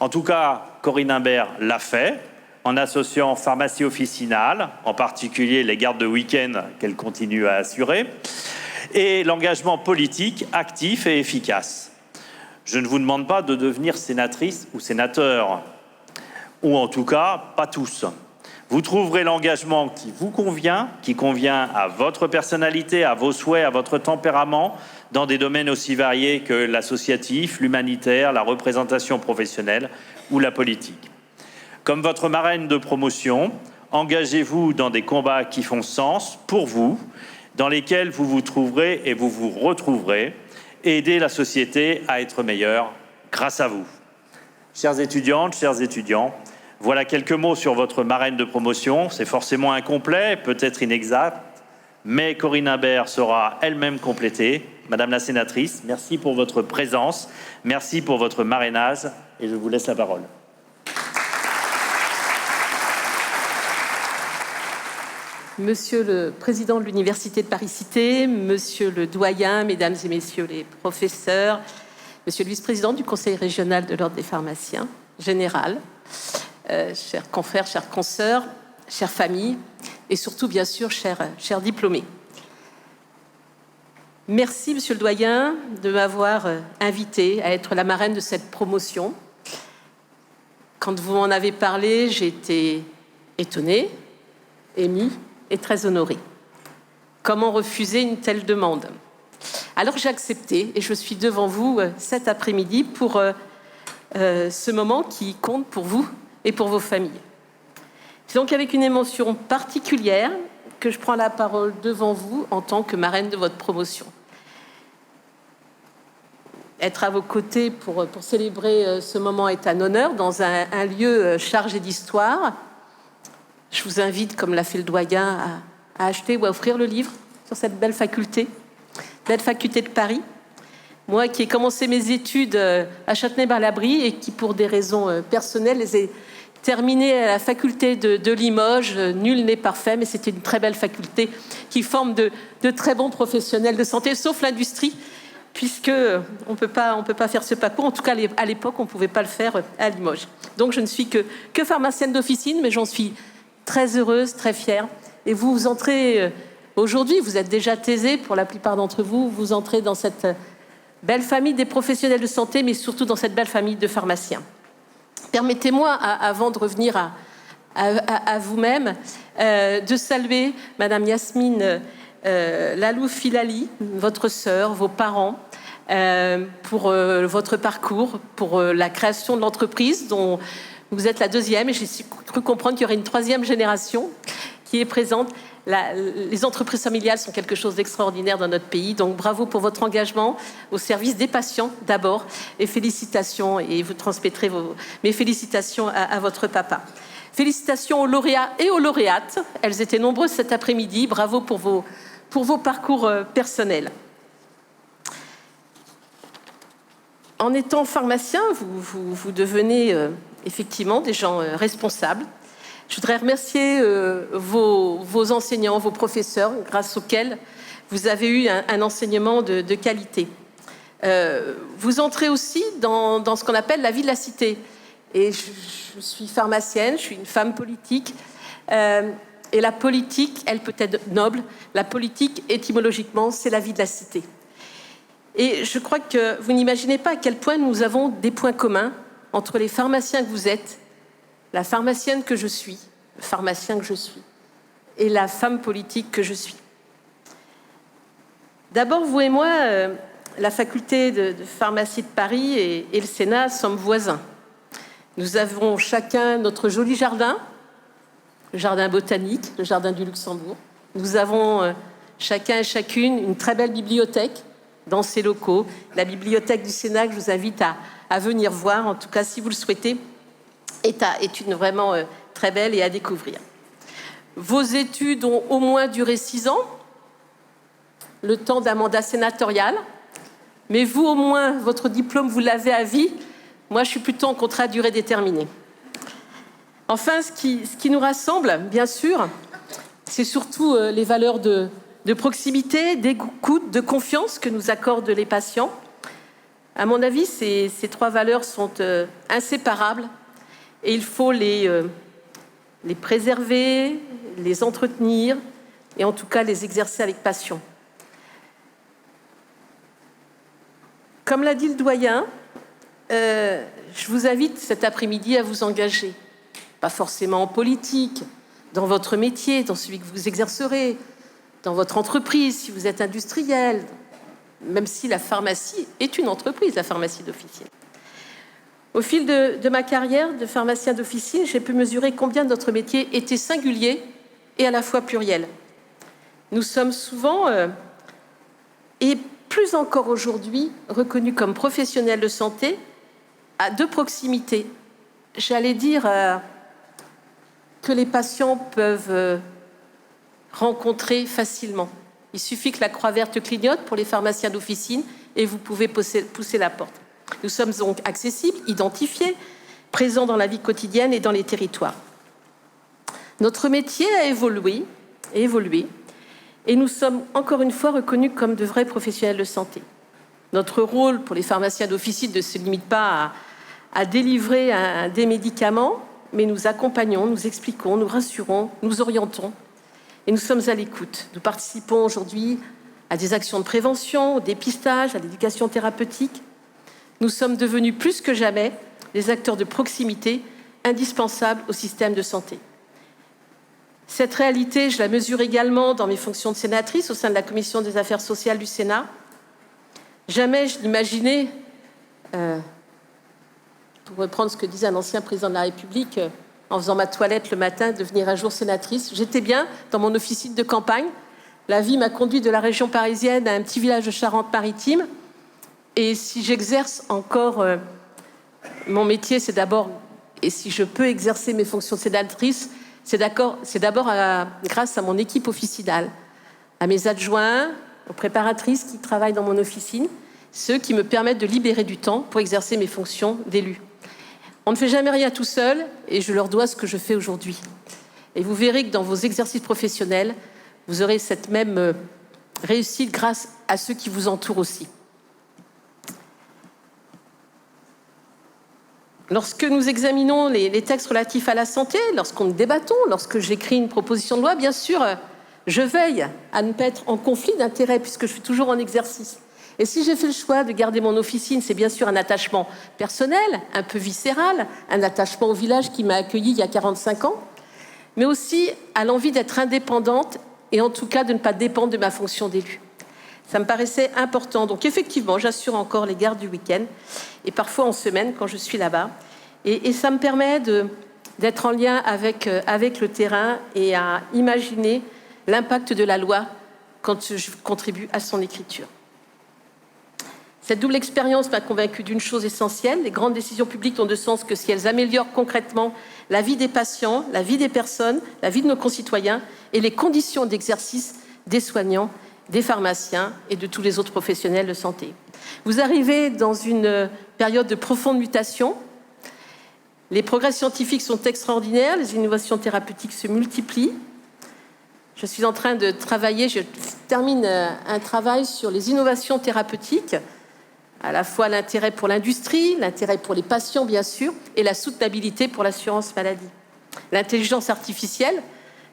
En tout cas, Corinne Imbert l'a fait en associant pharmacie officinale, en particulier les gardes de week-end qu'elle continue à assurer, et l'engagement politique actif et efficace. Je ne vous demande pas de devenir sénatrice ou sénateur, ou en tout cas, pas tous. Vous trouverez l'engagement qui vous convient, qui convient à votre personnalité, à vos souhaits, à votre tempérament, dans des domaines aussi variés que l'associatif, l'humanitaire, la représentation professionnelle ou la politique. Comme votre marraine de promotion, engagez-vous dans des combats qui font sens pour vous, dans lesquels vous vous trouverez et vous vous retrouverez, et aider la société à être meilleure grâce à vous. Chères étudiantes, chers étudiants, voilà quelques mots sur votre marraine de promotion. C'est forcément incomplet, peut-être inexact, mais Corinne Imbert sera elle-même complétée. Madame la sénatrice, merci pour votre présence, merci pour votre marrainage et je vous laisse la parole. Monsieur le Président de l'Université de Paris-Cité, Monsieur le Doyen, Mesdames et Messieurs les professeurs, Monsieur le Vice-président du Conseil régional de l'Ordre des pharmaciens, général, chers confrères, chères consoeurs, chères familles et surtout, bien sûr, chers diplômés. Merci, Monsieur le Doyen, de m'avoir invité à être la marraine de cette promotion. Quand vous m'en avez parlé, j'ai été étonnée, émue et très honorée. Comment refuser une telle demande? Alors j'ai accepté et je suis devant vous cet après-midi pour ce moment qui compte pour vous et pour vos familles. C'est donc avec une émotion particulière que je prends la parole devant vous en tant que marraine de votre promotion. Être à vos côtés pour célébrer ce moment est un honneur dans un lieu chargé d'histoire. Je vous invite, comme l'a fait le doyen, à acheter ou à offrir le livre sur cette belle faculté de Paris. Moi qui ai commencé mes études à Châtenay-Bar-l'Abri et qui, pour des raisons personnelles, les ai terminées à la faculté de Limoges. Nul n'est parfait, mais c'était une très belle faculté qui forme de très bons professionnels de santé, sauf l'industrie, puisque on peut pas faire ce parcours. En tout cas, à l'époque, on ne pouvait pas le faire à Limoges. Donc, je ne suis que pharmacienne d'officine, mais j'en suis très heureuse, très fière. Et vous entrez aujourd'hui, vous êtes déjà thésés pour la plupart d'entre vous, vous entrez dans cette belle famille des professionnels de santé, mais surtout dans cette belle famille de pharmaciens. Permettez-moi, avant de revenir à vous-même, de saluer Madame Yasmine Lalou Filali, votre sœur, vos parents, pour votre parcours, pour la création de l'entreprise dont vous êtes la deuxième, et j'ai cru comprendre qu'il y aurait une troisième génération qui est présente. Les entreprises familiales sont quelque chose d'extraordinaire dans notre pays, donc bravo pour votre engagement au service des patients d'abord, et félicitations, et vous transmettrez mes félicitations à votre papa. Félicitations aux lauréats et aux lauréates, elles étaient nombreuses cet après-midi, bravo pour vos parcours personnels. En étant pharmacien, vous devenez effectivement des gens responsables. Je voudrais remercier vos enseignants, vos professeurs, grâce auxquels vous avez eu un enseignement de qualité. Vous entrez aussi dans ce qu'on appelle la vie de la cité. Et je suis pharmacienne, je suis une femme politique. Et la politique, elle peut être noble. La politique, étymologiquement, c'est la vie de la cité. Et je crois que vous n'imaginez pas à quel point nous avons des points communs entre les pharmaciens que vous êtes, la pharmacienne que je suis, le pharmacien que je suis, et la femme politique que je suis. D'abord, vous et moi, la faculté de pharmacie de Paris et le Sénat sommes voisins. Nous avons chacun notre joli jardin, le jardin botanique, le jardin du Luxembourg. Nous avons chacun et chacune une très belle bibliothèque dans ces locaux, la bibliothèque du Sénat que je vous invite à venir voir, en tout cas si vous le souhaitez, est une vraiment très belle et à découvrir. Vos études ont au moins duré 6 ans, le temps d'un mandat sénatorial, mais vous au moins, votre diplôme, vous l'avez à vie. Moi, je suis plutôt en contrat à durée déterminée. Enfin, ce qui nous rassemble, bien sûr, c'est surtout les valeurs de proximité, d'écoute, de confiance que nous accordent les patients. À mon avis, ces 3 valeurs sont inséparables et il faut les préserver, les entretenir et en tout cas les exercer avec passion. Comme l'a dit le doyen, je vous invite cet après-midi à vous engager. Pas forcément en politique, dans votre métier, dans celui que vous exercerez, dans votre entreprise, si vous êtes industriel, même si la pharmacie est une entreprise, la pharmacie d'officine. Au fil de ma carrière de pharmacien d'officine, j'ai pu mesurer combien notre métier était singulier et à la fois pluriel. Nous sommes souvent, et plus encore aujourd'hui, reconnus comme professionnels de santé de proximité. J'allais dire que les patients peuvent rencontrer facilement. Il suffit que la croix verte clignote pour les pharmaciens d'officine et vous pouvez pousser la porte. Nous sommes donc accessibles, identifiés, présents dans la vie quotidienne et dans les territoires. Notre métier a évolué, et nous sommes encore une fois reconnus comme de vrais professionnels de santé. Notre rôle pour les pharmaciens d'officine ne se limite pas à délivrer des médicaments, mais nous accompagnons, nous expliquons, nous rassurons, nous orientons, et nous sommes à l'écoute. Nous participons aujourd'hui à des actions de prévention, au dépistage, à l'éducation thérapeutique. Nous sommes devenus plus que jamais des acteurs de proximité indispensables au système de santé. Cette réalité, je la mesure également dans mes fonctions de sénatrice au sein de la Commission des affaires sociales du Sénat. Jamais je n'imaginais, pour reprendre ce que disait un ancien président de la République, en faisant ma toilette le matin, devenir un jour sénatrice. J'étais bien dans mon officine de campagne. La vie m'a conduit de la région parisienne à un petit village de Charente-Maritime. Et si j'exerce encore mon métier, c'est d'abord, et si je peux exercer mes fonctions de sénatrice, c'est d'abord grâce à mon équipe officinale, à mes adjoints, aux préparatrices qui travaillent dans mon officine, ceux qui me permettent de libérer du temps pour exercer mes fonctions d'élu. On ne fait jamais rien tout seul et je leur dois ce que je fais aujourd'hui. Et vous verrez que dans vos exercices professionnels, vous aurez cette même réussite grâce à ceux qui vous entourent aussi. Lorsque nous examinons les textes relatifs à la santé, lorsqu'on débattons, lorsque j'écris une proposition de loi, bien sûr, je veille à ne pas être en conflit d'intérêts puisque je suis toujours en exercice. Et si j'ai fait le choix de garder mon officine, c'est bien sûr un attachement personnel, un peu viscéral, un attachement au village qui m'a accueilli il y a 45 ans, mais aussi à l'envie d'être indépendante et en tout cas de ne pas dépendre de ma fonction d'élu. Ça me paraissait important. Donc effectivement, j'assure encore les gardes du week-end et parfois en semaine quand je suis là-bas. Et ça me permet d'être en lien avec le terrain et à imaginer l'impact de la loi quand je contribue à son écriture. Cette double expérience m'a convaincue d'une chose essentielle. Les grandes décisions publiques n'ont de sens que si elles améliorent concrètement la vie des patients, la vie des personnes, la vie de nos concitoyens et les conditions d'exercice des soignants, des pharmaciens et de tous les autres professionnels de santé. Vous arrivez dans une période de profonde mutation. Les progrès scientifiques sont extraordinaires, les innovations thérapeutiques se multiplient. Je suis en train de travailler, je termine un travail sur les innovations thérapeutiques, à la fois l'intérêt pour l'industrie, l'intérêt pour les patients bien sûr, et la soutenabilité pour l'assurance maladie. L'intelligence artificielle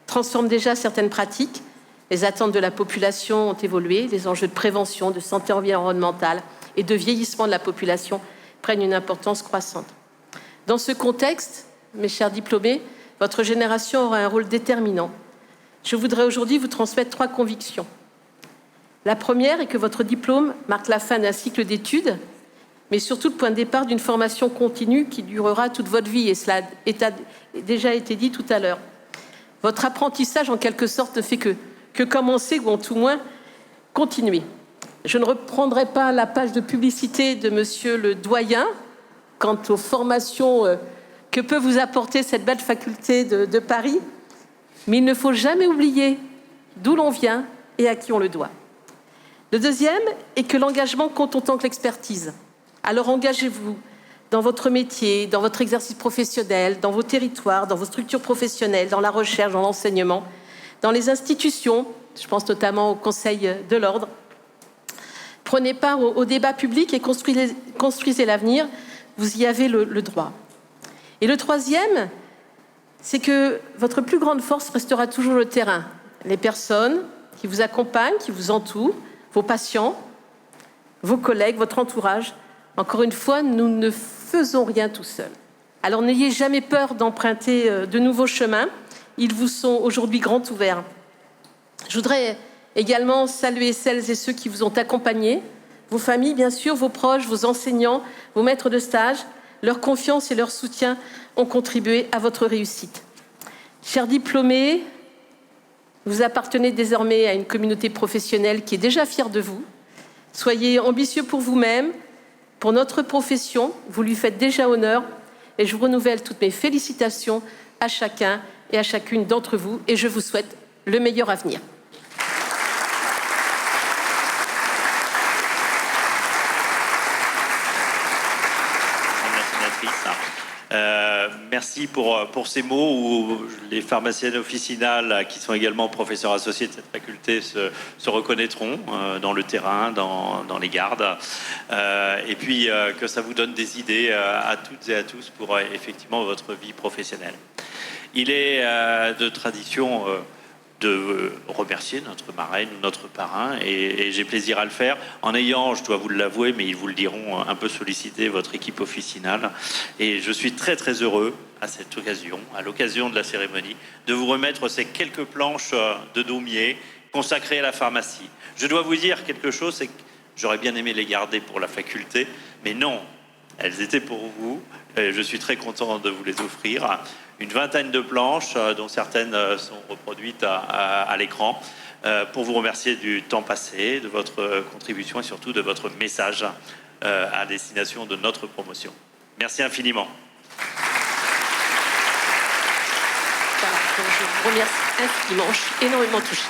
transforme déjà certaines pratiques. Les attentes de la population ont évolué, les enjeux de prévention, de santé environnementale et de vieillissement de la population prennent une importance croissante. Dans ce contexte, mes chers diplômés, votre génération aura un rôle déterminant. Je voudrais aujourd'hui vous transmettre 3 convictions. La première est que votre diplôme marque la fin d'un cycle d'études, mais surtout le point de départ d'une formation continue qui durera toute votre vie, et cela a déjà été dit tout à l'heure. Votre apprentissage, en quelque sorte, ne fait que commencer, ou en tout moins continuer. Je ne reprendrai pas la page de publicité de monsieur le doyen quant aux formations que peut vous apporter cette belle faculté de Paris, mais il ne faut jamais oublier d'où l'on vient et à qui on le doit. Le deuxième est que l'engagement compte autant que l'expertise. Alors engagez-vous dans votre métier, dans votre exercice professionnel, dans vos territoires, dans vos structures professionnelles, dans la recherche, dans l'enseignement, dans les institutions, je pense notamment au Conseil de l'Ordre. Prenez part au débat public et construisez l'avenir. Vous y avez le droit. Et le troisième, c'est que votre plus grande force restera toujours le terrain. Les personnes qui vous accompagnent, qui vous entourent, vos patients, vos collègues, votre entourage. Encore une fois, nous ne faisons rien tout seul. Alors n'ayez jamais peur d'emprunter de nouveaux chemins. Ils vous sont aujourd'hui grands ouverts. Je voudrais également saluer celles et ceux qui vous ont accompagnés, vos familles bien sûr, vos proches, vos enseignants, vos maîtres de stage. Leur confiance et leur soutien ont contribué à votre réussite. Chers diplômés, vous appartenez désormais à une communauté professionnelle qui est déjà fière de vous. Soyez ambitieux pour vous-même, pour notre profession, vous lui faites déjà honneur et je vous renouvelle toutes mes félicitations à chacun et à chacune d'entre vous et je vous souhaite le meilleur avenir. Merci pour ces mots où les pharmaciennes officinales qui sont également professeurs associés de cette faculté se reconnaîtront dans le terrain, dans les gardes, et puis que ça vous donne des idées à toutes et à tous pour effectivement votre vie professionnelle. Il est de tradition de remercier notre marraine ou notre parrain, et j'ai plaisir à le faire en ayant, je dois vous l'avouer, mais ils vous le diront, un peu sollicité votre équipe officinale. Et je suis très très heureux à cette occasion, à l'occasion de la cérémonie, de vous remettre ces quelques planches de daumier consacrées à la pharmacie. Je dois vous dire quelque chose, c'est que j'aurais bien aimé les garder pour la faculté, mais non, elles étaient pour vous. Et je suis très content de vous les offrir. Une vingtaine de planches, dont certaines sont reproduites à l'écran, pour vous remercier du temps passé, de votre contribution et surtout de votre message à destination de notre promotion. Merci infiniment. Je vous remercie infiniment, je suis énormément touchée.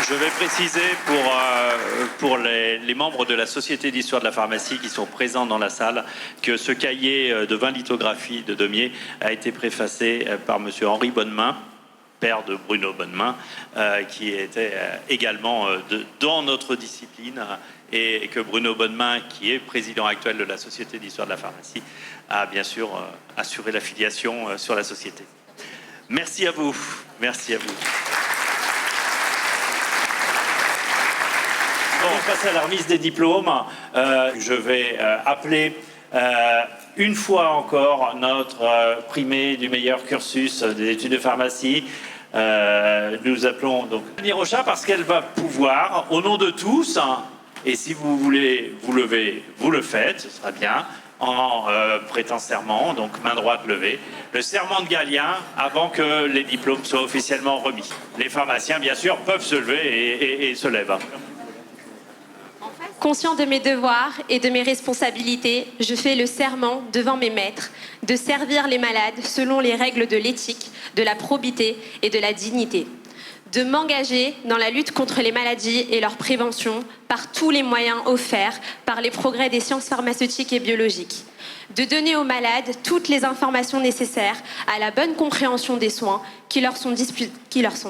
Je vais préciser pour les membres de la Société d'histoire de la pharmacie qui sont présents dans la salle que ce cahier de 20 lithographies de Daumier a été préfacé par monsieur Henri Bonnemain, père de Bruno Bonnemain, qui était également dans notre discipline, et que Bruno Bonnemain, qui est président actuel de la Société d'histoire de la pharmacie, a bien sûr assuré l'affiliation sur la société. Merci à vous. Merci à vous. Bon, on passe à la remise des diplômes. Je vais appeler une fois encore notre primée du meilleur cursus des études de pharmacie. Nous appelons donc Annie Rochat parce qu'elle va pouvoir, au nom de tous, et si vous voulez vous lever, vous le faites, ce sera bien, en prêtant serment, donc main droite levée, le serment de Galien avant que les diplômes soient officiellement remis. Les pharmaciens, bien sûr, peuvent se lever et se lèvent. Conscient de mes devoirs et de mes responsabilités, je fais le serment devant mes maîtres de servir les malades selon les règles de l'éthique, de la probité et de la dignité, de m'engager dans la lutte contre les maladies et leur prévention par tous les moyens offerts par les progrès des sciences pharmaceutiques et biologiques, de donner aux malades toutes les informations nécessaires à la bonne compréhension des soins qui leur sont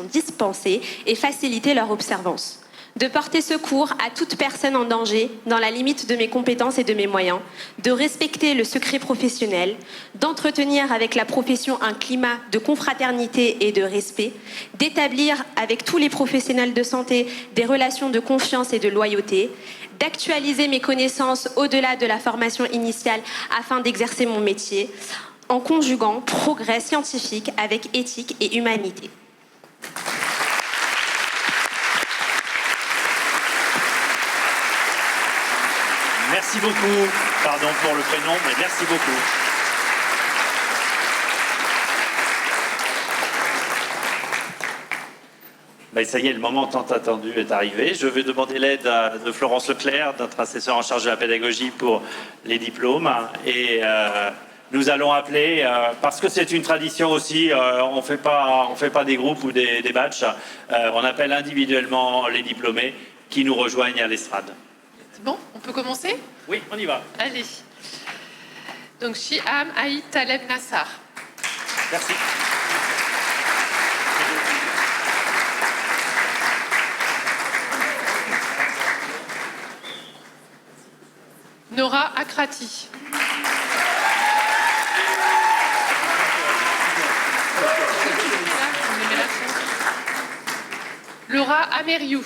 dispensés et faciliter leur observance, de porter secours à toute personne en danger dans la limite de mes compétences et de mes moyens, de respecter le secret professionnel, d'entretenir avec la profession un climat de confraternité et de respect, d'établir avec tous les professionnels de santé des relations de confiance et de loyauté, d'actualiser mes connaissances au-delà de la formation initiale afin d'exercer mon métier, en conjuguant progrès scientifique avec éthique et humanité. Merci beaucoup. Pardon pour le prénom, mais merci beaucoup. Ben, ça y est, le moment tant attendu est arrivé. Je vais demander l'aide de Florence Leclerc, notre assesseur en charge de la pédagogie pour les diplômes. Et nous allons appeler, parce que c'est une tradition aussi, on fait pas des groupes ou des batchs, on appelle individuellement les diplômés qui nous rejoignent à l'estrade. C'est bon, on peut commencer? Oui, on y va. Allez. Donc, Shiham Aïd Taleb Nassar. Merci. Nora Akrati. Laura Ameriou.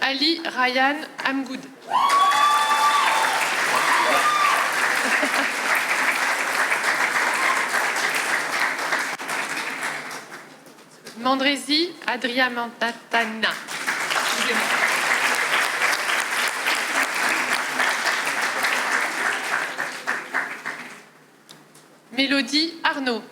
Ali Ryan Amgoud. Mandresi Adria Mantatana. Mélodie Arnaud.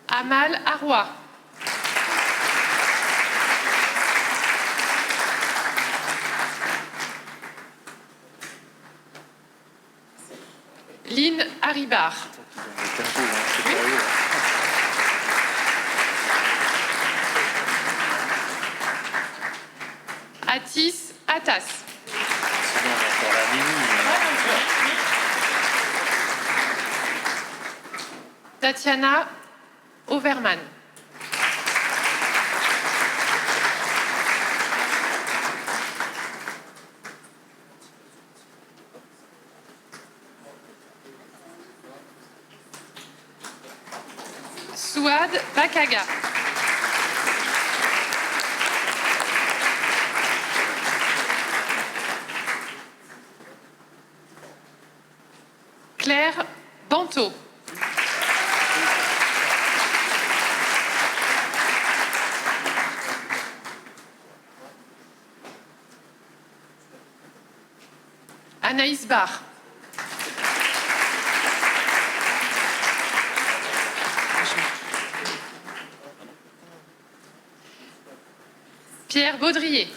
Amal Arroy. Lynn Haribar. Atis Atas. Tatiana Overman. Souad Bakaga. Claire Banteau. Anaïs Barr. Pierre Baudrier.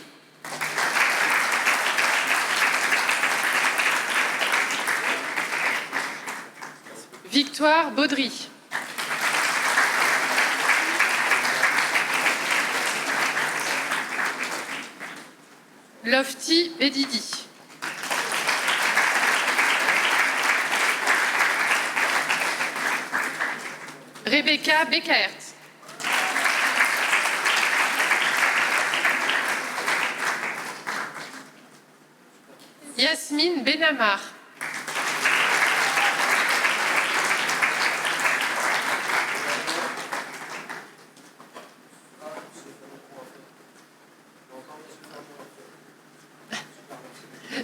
Victoire Baudry. Lofty Bedidi. Rebecca Beckert. Yasmine Benamar.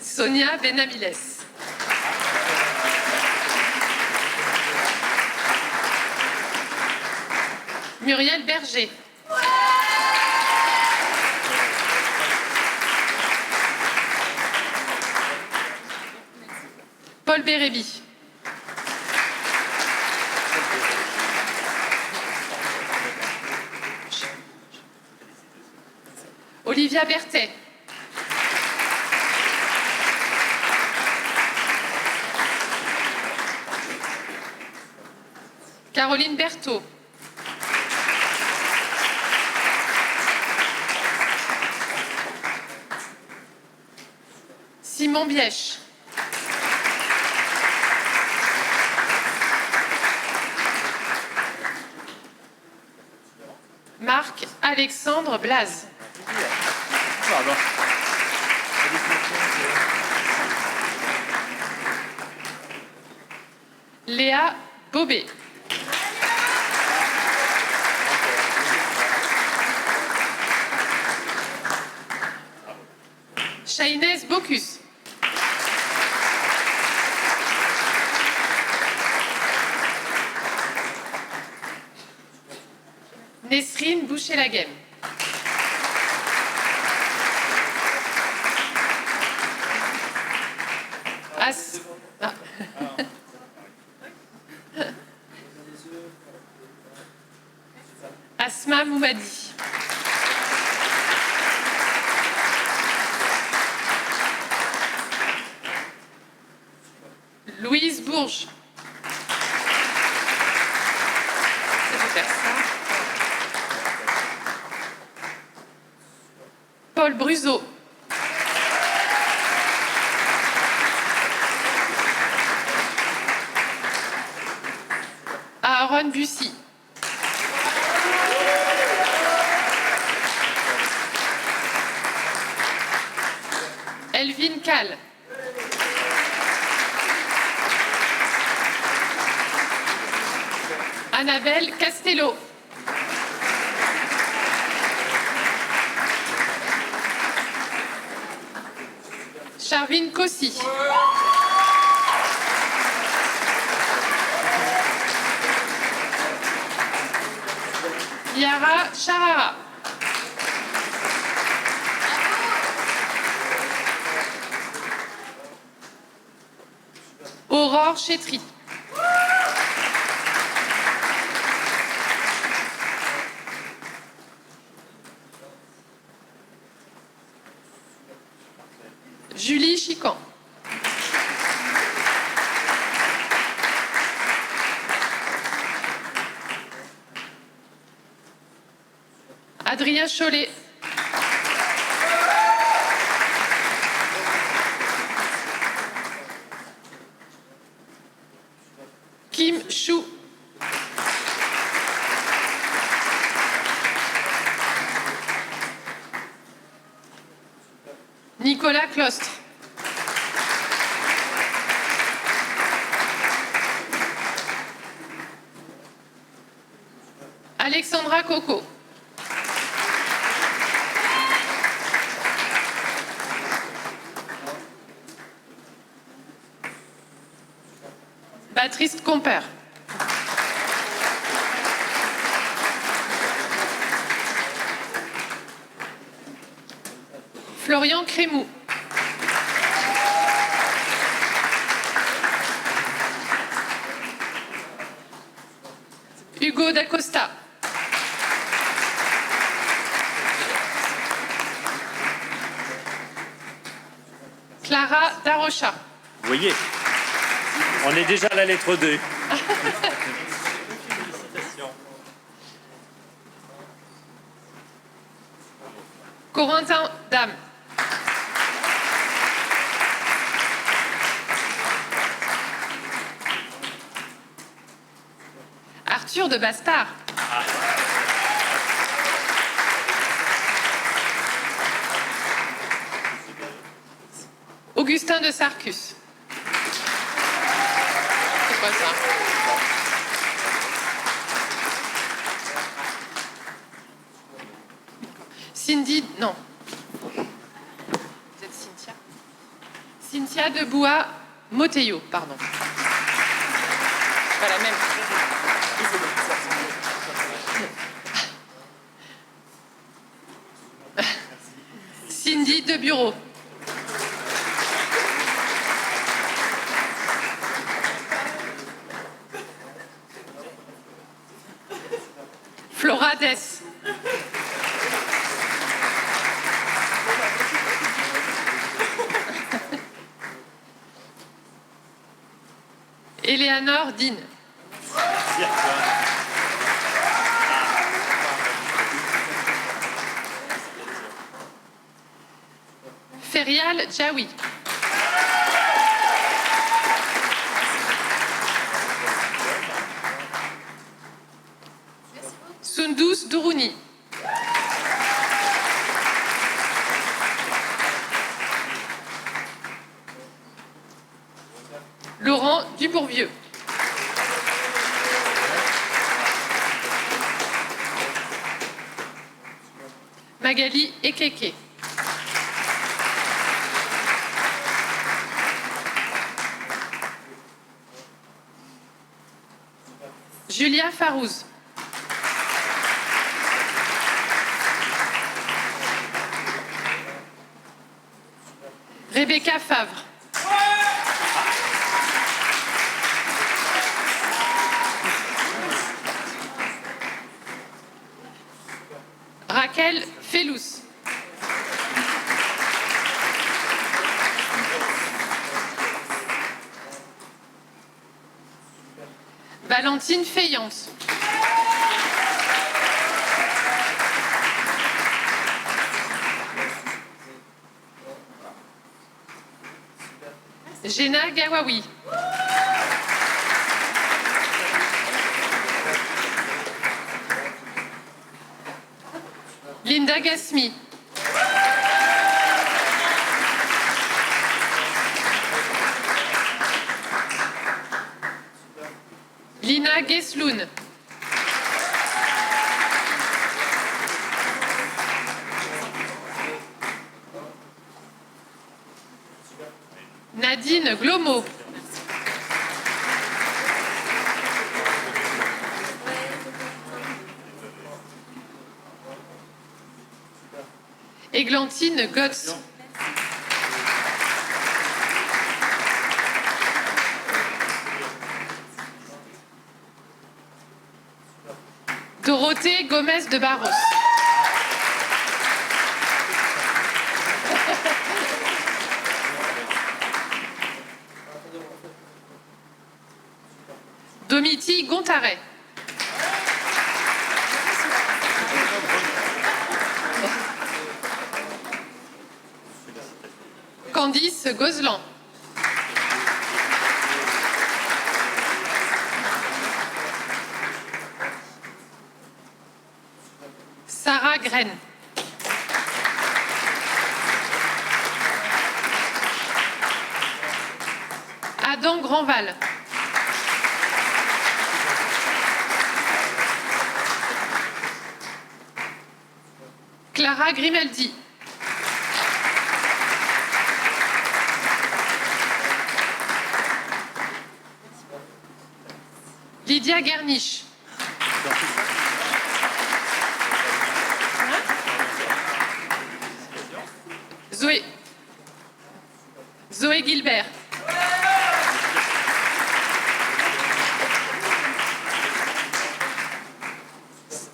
Sonia Benaviles. Muriel Berger. Paul Bérébi. Olivia Berthet. Caroline Berthaud. Simon Bièche. Marc-Alexandre Blaz. Léa Bobet. Chahinez Bocuse. Nesrine Boucher-Laguem. Asma Moumadi. Louise Bourges. Ça peut faire ça. Paul Bruzo. Aaron Bussy. Elvin Kahl. Annabelle Castello. Charvin Kossi. Yara Charara. Aurore Chétry. Julie Chican. Adrien Chollet. Kim Chou. Nicolas Clostre. Alexandra Coco. Patrice Compère. Florian Crémou. Hugo Dacosta. Clara Darocha. Vous voyez, on est déjà à la lettre 2. Corentin Dame. Arthur de Bastard. Augustin de Sarcus. C'est quoi ça? Cindy, non. Vous êtes Cynthia? Cynthia de Bois Motello, pardon. Pas la même. Cindy de Bureau. Flora Dess. Eleanor Dean. Ferial Jaoui. Sundus Dourouni. Laurent Dubourvieux. Magali Ekeke. Julia Farouz. Rebecca Favre. Raquel Fellous. Valentine Fayence. Jenna Gawawi. Linda Gasmi. Lina Gesloun. Nadine Glomo. Églantine Gotz. Dorothée Gomez de Barros. Domiti Gontaret. Candice Gozlan. Sarah Graine. Adam Grandval. Clara Grimaldi. Lydia Guerniche. Zoé Gilbert.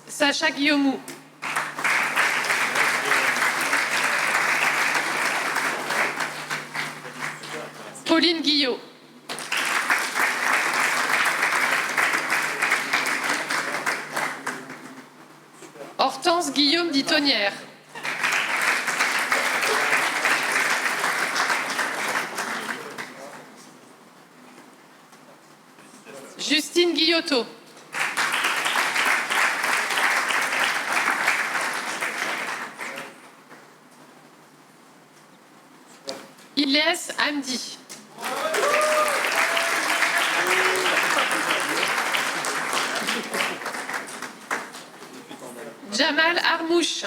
Sacha Guillaumou. Pauline Guillot. Hortense Guillaume d'Itonnière. Justine Guillotot. Ilyes Hamdi. Jamal Armouche.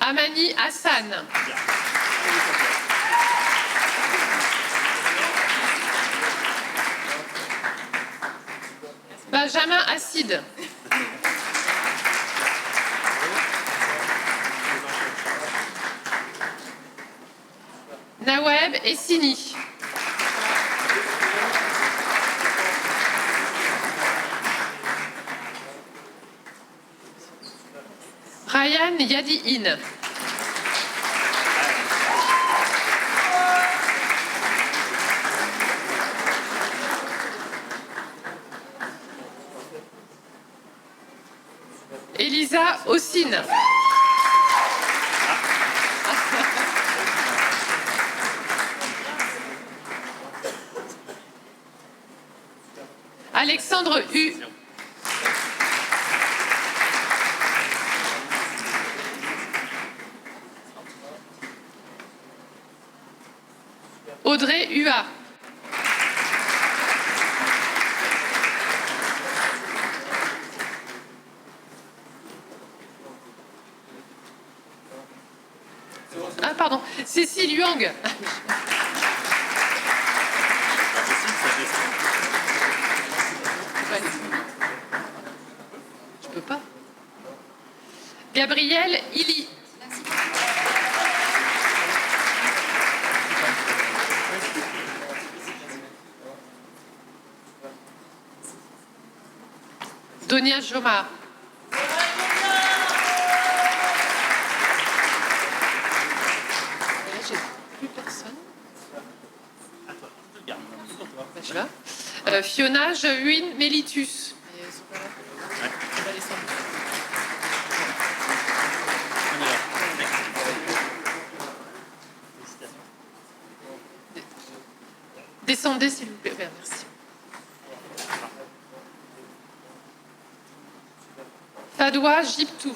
Amani Hassan. Benjamin Acide. Naweb Essini. Ryan Yadiin. Elisa Ossine. Alexandre Hu. Audrey Hua. Ah pardon, Cécile Huang. Je peux pas. Gabriel Illy. Donia Joma. J'ai plus personne. Fiona Jewin Melitus. Descendez s'il vous plaît. Merci. Fadoua Giptou.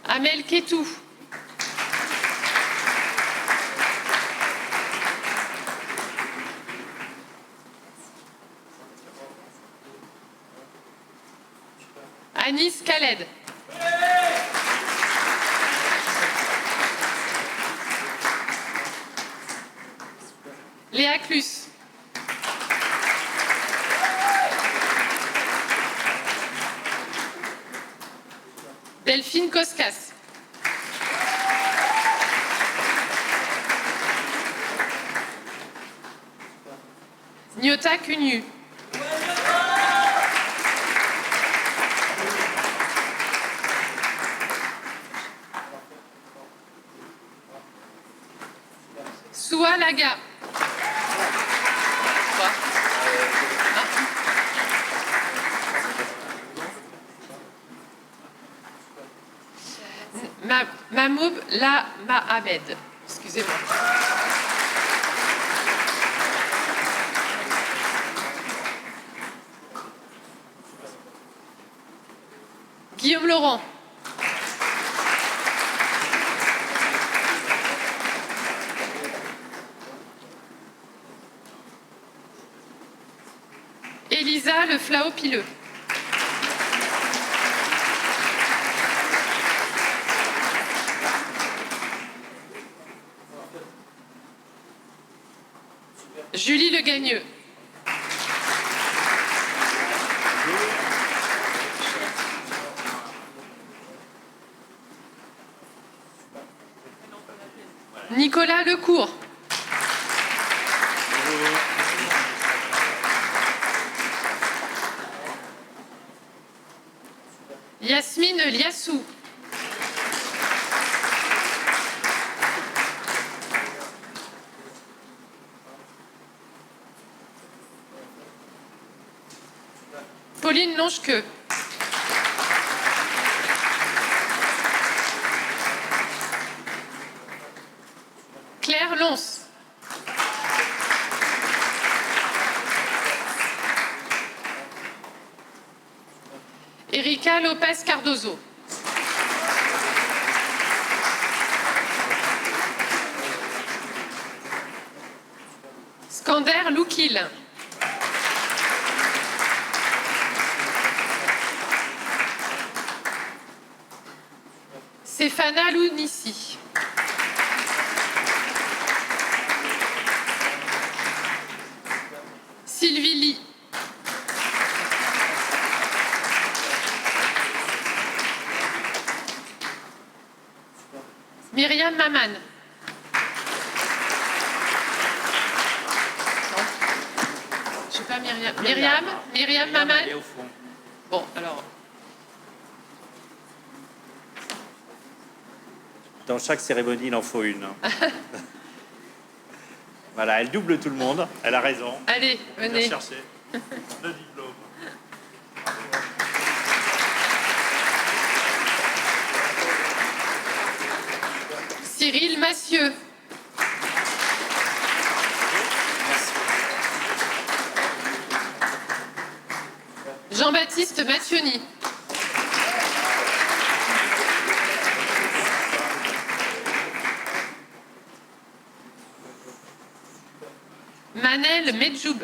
Amel Ketou. Anis Khaled. Léa Clus. Delphine Koskas. Nyota Cunyu. Soua Laga. Mahmoud La Mahamed. Excusez-moi. Guillaume Laurent. Elisa Le Flao Pileux. Julie Le Gagneux. Nicolas Lecourt. Yasmine Liassou. Pauline Longequeux. Claire Lons. Erika Lopez Cardozo. Skander Loukil. Stéphana Lounissi. Sylvie Lee. Myriam Maman. Je sais pas Myriam. Myriam Maman. Bon, alors. Dans chaque cérémonie, il en faut une. Voilà, elle double tout le monde. Elle a raison. Allez, venez. Viens chercher le diplôme. Cyril Massieu. Jean-Baptiste Mathioni. Manel Medjoub.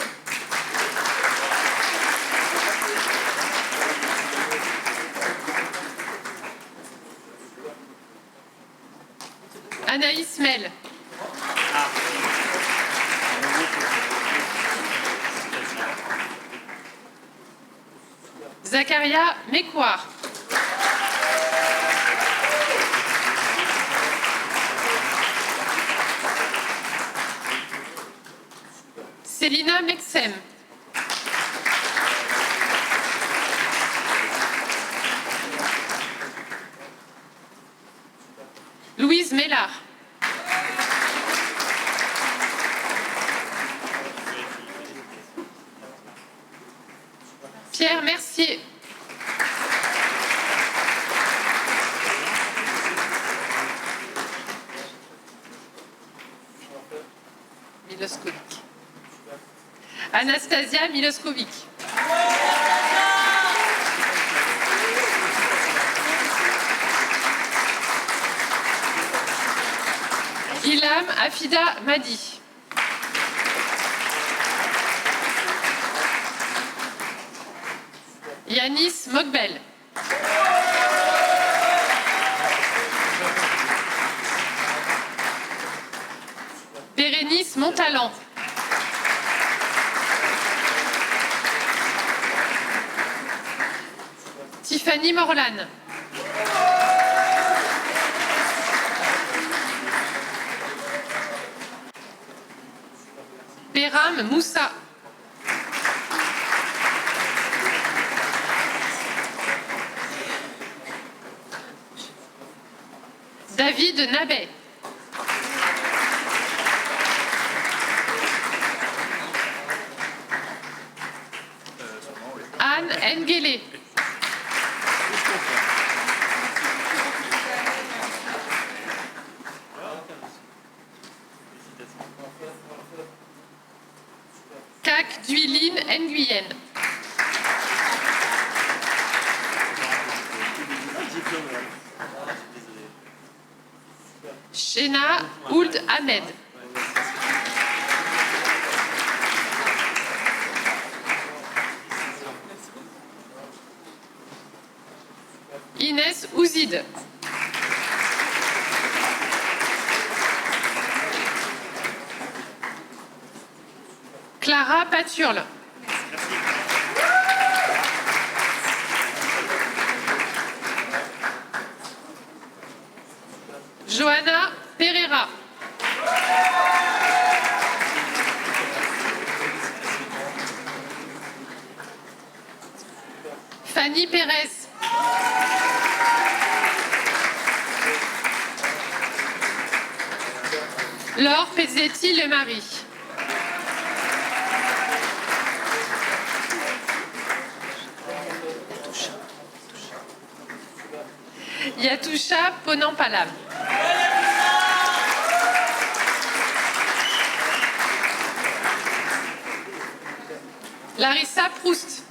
Anaïs Mel. Zacharia Mécoire. Célina Mexem. Louise Mélard. Pierre Mercier. Miloskovic. Anastasia Miloskovic. Ilham Afida Madi. Yanis Mogbel. Bérénice Montalent. Tiffany Morlan. Behram Moussa. David Nabet. Anne Nguele. Kak Duilin Nguyen. Shena Ould Ahmed. Inès Ouzid. Clara Paturle. Johanna Pereira. Fanny Pérez. Laure Pezzetti Le Marie. Yatoucha Ponampalam. Larissa Proust.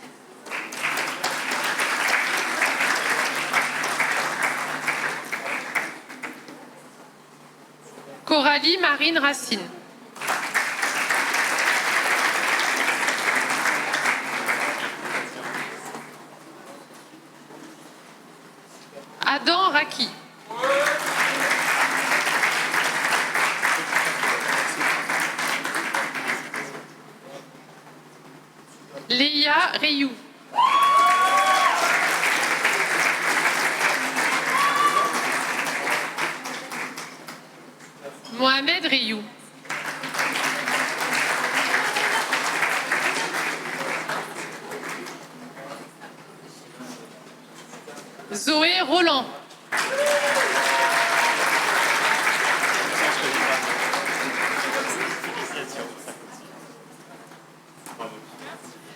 Coralie Marine Racine. Adam Raki. Léa Reyou. Mohamed Reyou. Zoé Roland.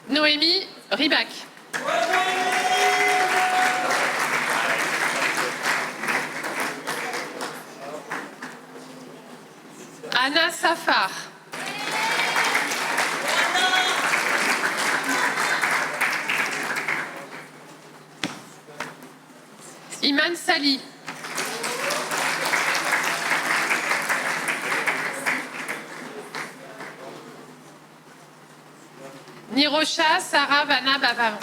Noémie Ribac. Anna Safar. Iman Sali. Nirocha Sarah Vanna Bavam.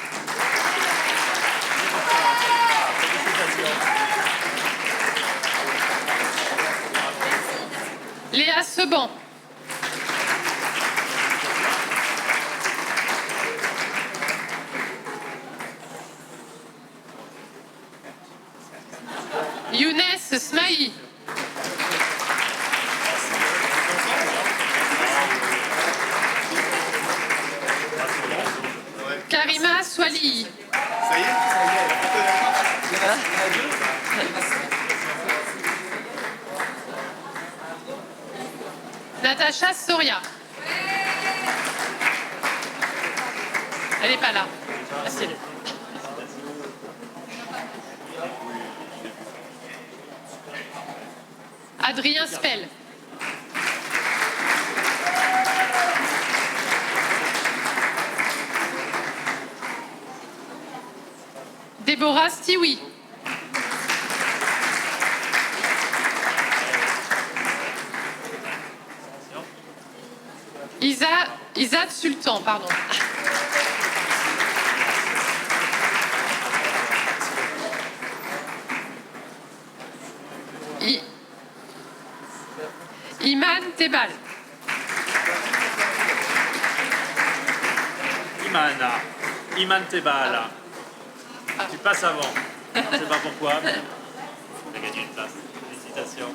Léa Seban. Younes Smaï. Karima Swali. Ça y est, Natacha Soria. Elle n'est pas là. Assieds-le. Adrien Spell. Déborah Stiwi. Isad Sultan, pardon. Iman Tebal. Iman Tebal. Tu passes avant. Je ne sais pas pourquoi. Tu as gagné une place. Félicitations.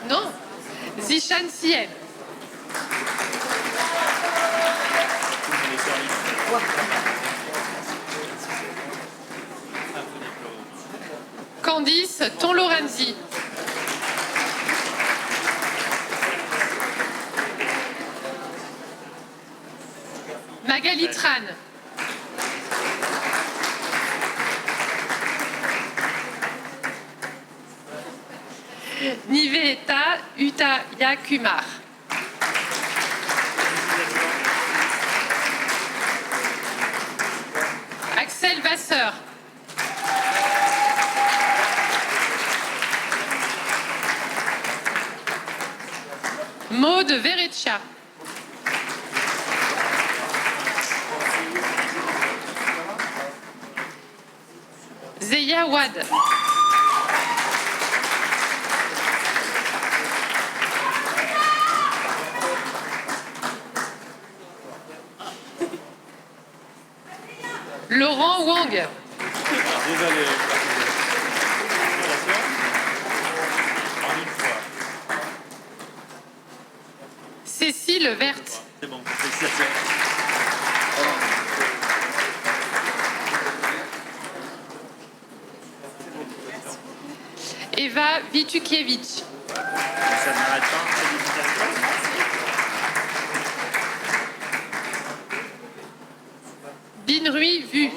Non. Zishan Sien. Candice Tonlorenzi. Magali Tran. Niveleta Utaya Kumar. Axel Vasseur. Maude Vereccia. Zeya Wad. Laurent Wang. Désolé. Cécile Verte. C'est bon. Eva Vitukiewicz. Ça n'arrête pas. Félicitations. Binrui Vu.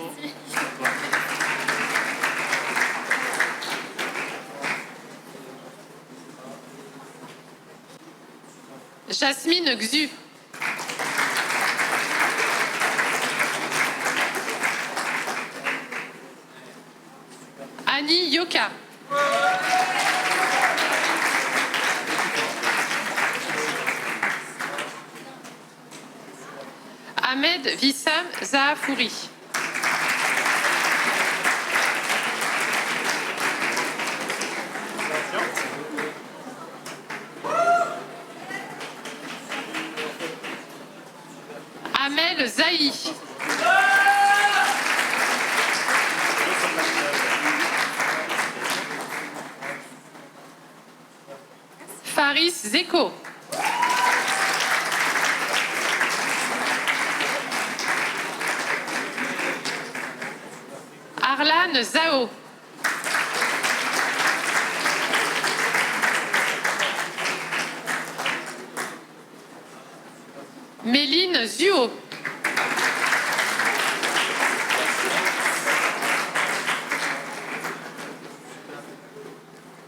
Jasmine Xu. Annie Yoka. Ahmed Vissam Zahafouri. Amel Zahi. Faris Zeko. Arlan Zao. Méline Zuo.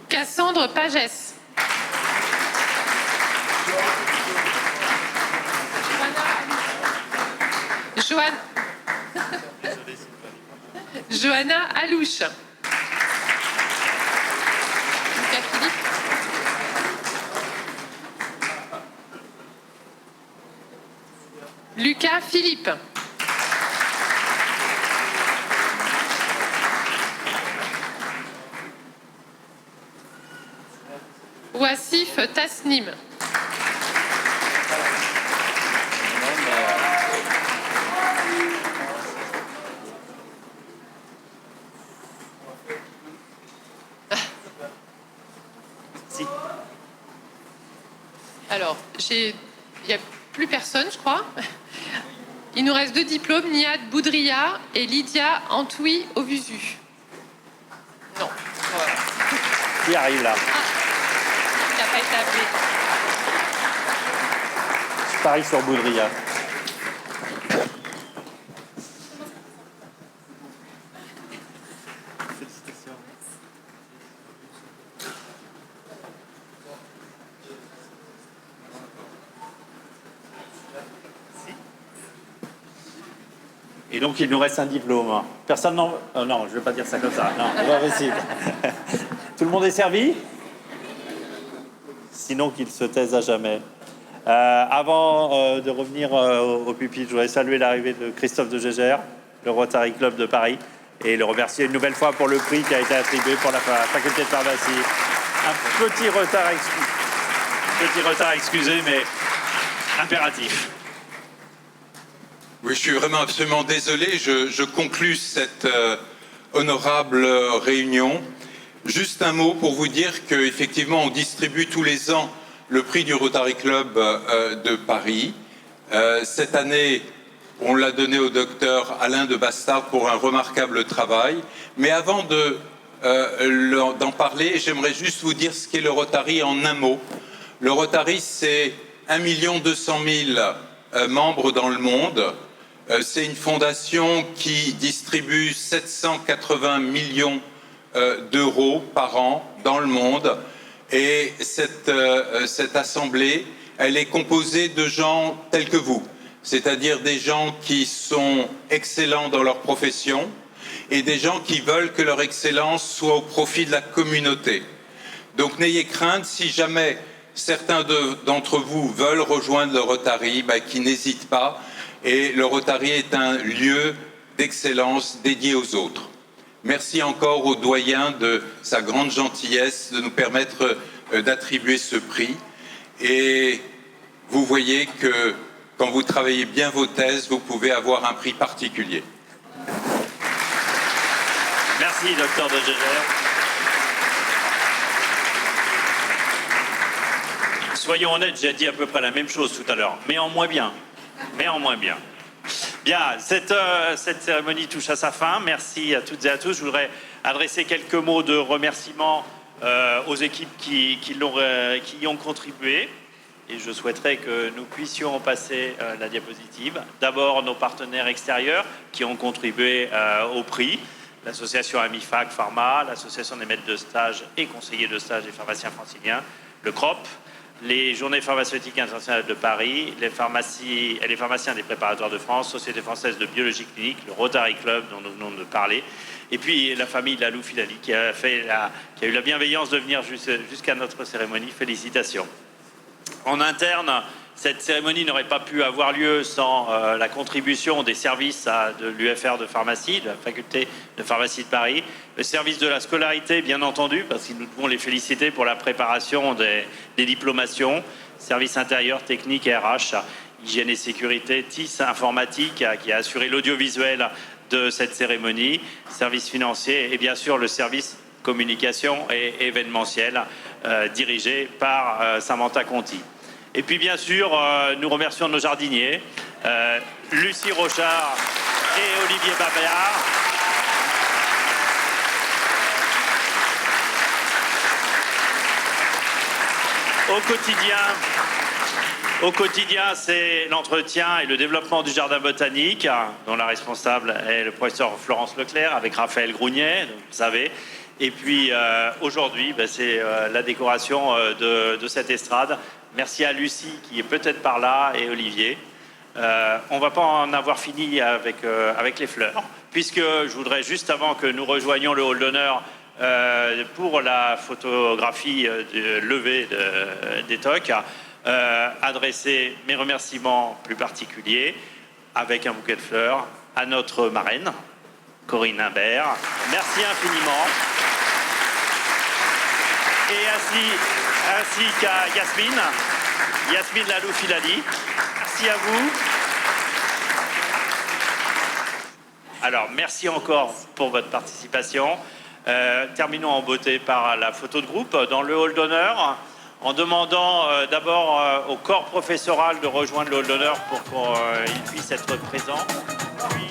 Cassandre Pagès. Johanna Alouche. Lucas Philippe. Wassif Tasnim. Alors, il n'y a plus personne, je crois. Il nous reste 2 diplômes, Niad Boudria et Lydia Antoui Ovusu. Non. Voilà. Qui arrive là? Il n'a pas été appelé. Je parie sur Boudria. Et donc, il nous reste un diplôme. Personne n'en... Oh non, je ne vais pas dire ça comme ça. Non, c'est pas possible. Tout le monde est servi? Sinon, qu'il se taise à jamais. Avant de revenir au pupitre, je voudrais saluer l'arrivée de Christophe de Gégère, le Rotary Club de Paris, et le remercier une nouvelle fois pour le prix qui a été attribué pour la faculté de pharmacie. Un petit retard excusé, mais impératif. Oui, je suis vraiment absolument désolé. Je conclus cette honorable réunion. Juste un mot pour vous dire qu'effectivement, on distribue tous les ans le prix du Rotary Club de Paris. Cette année, on l'a donné au docteur Alain de Bastard pour un remarquable travail. Mais avant d'en parler, j'aimerais juste vous dire ce qu'est le Rotary en un mot. Le Rotary, c'est 1 200 000 membres dans le monde. C'est une fondation qui distribue 780 millions d'euros par an dans le monde. Et cette assemblée, elle est composée de gens tels que vous, c'est-à-dire des gens qui sont excellents dans leur profession et des gens qui veulent que leur excellence soit au profit de la communauté. Donc n'ayez crainte, si jamais certains d'entre vous veulent rejoindre le Rotary, qu'ils n'hésitent pas. Et le Rotary est un lieu d'excellence dédié aux autres. Merci encore au doyen de sa grande gentillesse de nous permettre d'attribuer ce prix. Et vous voyez que quand vous travaillez bien vos thèses, vous pouvez avoir un prix particulier. Merci, docteur de Gégère. Soyons honnêtes, j'ai dit à peu près la même chose tout à l'heure, mais en moins bien. Bien, cette cérémonie touche à sa fin. Merci à toutes et à tous. Je voudrais adresser quelques mots de remerciement aux équipes qui y ont contribué. Et je souhaiterais que nous puissions passer la diapositive. D'abord, nos partenaires extérieurs qui ont contribué au prix. L'association AMIFAC Pharma, l'association des maîtres de stage et conseillers de stage des pharmaciens franciliens, le CROP, les journées pharmaceutiques internationales de Paris, les pharmacies et les pharmaciens des préparatoires de France, Société française de biologie clinique, le Rotary Club dont nous venons de parler, et puis la famille Lalou Filali qui a eu la bienveillance de venir jusqu'à notre cérémonie. Félicitations. En interne, cette cérémonie n'aurait pas pu avoir lieu sans la contribution des services de l'UFR de pharmacie, de la faculté de pharmacie de Paris, le service de la scolarité, bien entendu, parce que nous devons les féliciter pour la préparation des diplomations, service intérieur, technique et RH, hygiène et sécurité, TIS informatique qui a assuré l'audiovisuel de cette cérémonie, service financier et bien sûr le service communication et événementiel dirigé par Samantha Conti. Et puis bien sûr, nous remercions nos jardiniers, Lucie Rochard et Olivier Babert. Au quotidien, c'est l'entretien et le développement du jardin botanique, dont la responsable est le professeur Florence Leclerc, avec Raphaël Grougnet, vous savez. Et puis aujourd'hui, c'est la décoration de cette estrade. Merci à Lucie qui est peut-être par là et Olivier. On ne va pas en avoir fini avec les fleurs, puisque je voudrais juste avant que nous rejoignions le hall d'honneur pour la photographie de levée des toques, adresser mes remerciements plus particuliers avec un bouquet de fleurs à notre marraine, Corinne Imbert. Merci infiniment. Et ainsi qu'à Yasmine Lalou Filali. Merci à vous. Alors, merci encore pour votre participation. Terminons en beauté par la photo de groupe dans le hall d'honneur, en demandant d'abord au corps professoral de rejoindre le hall d'honneur pour qu'il puisse être présent. Puis,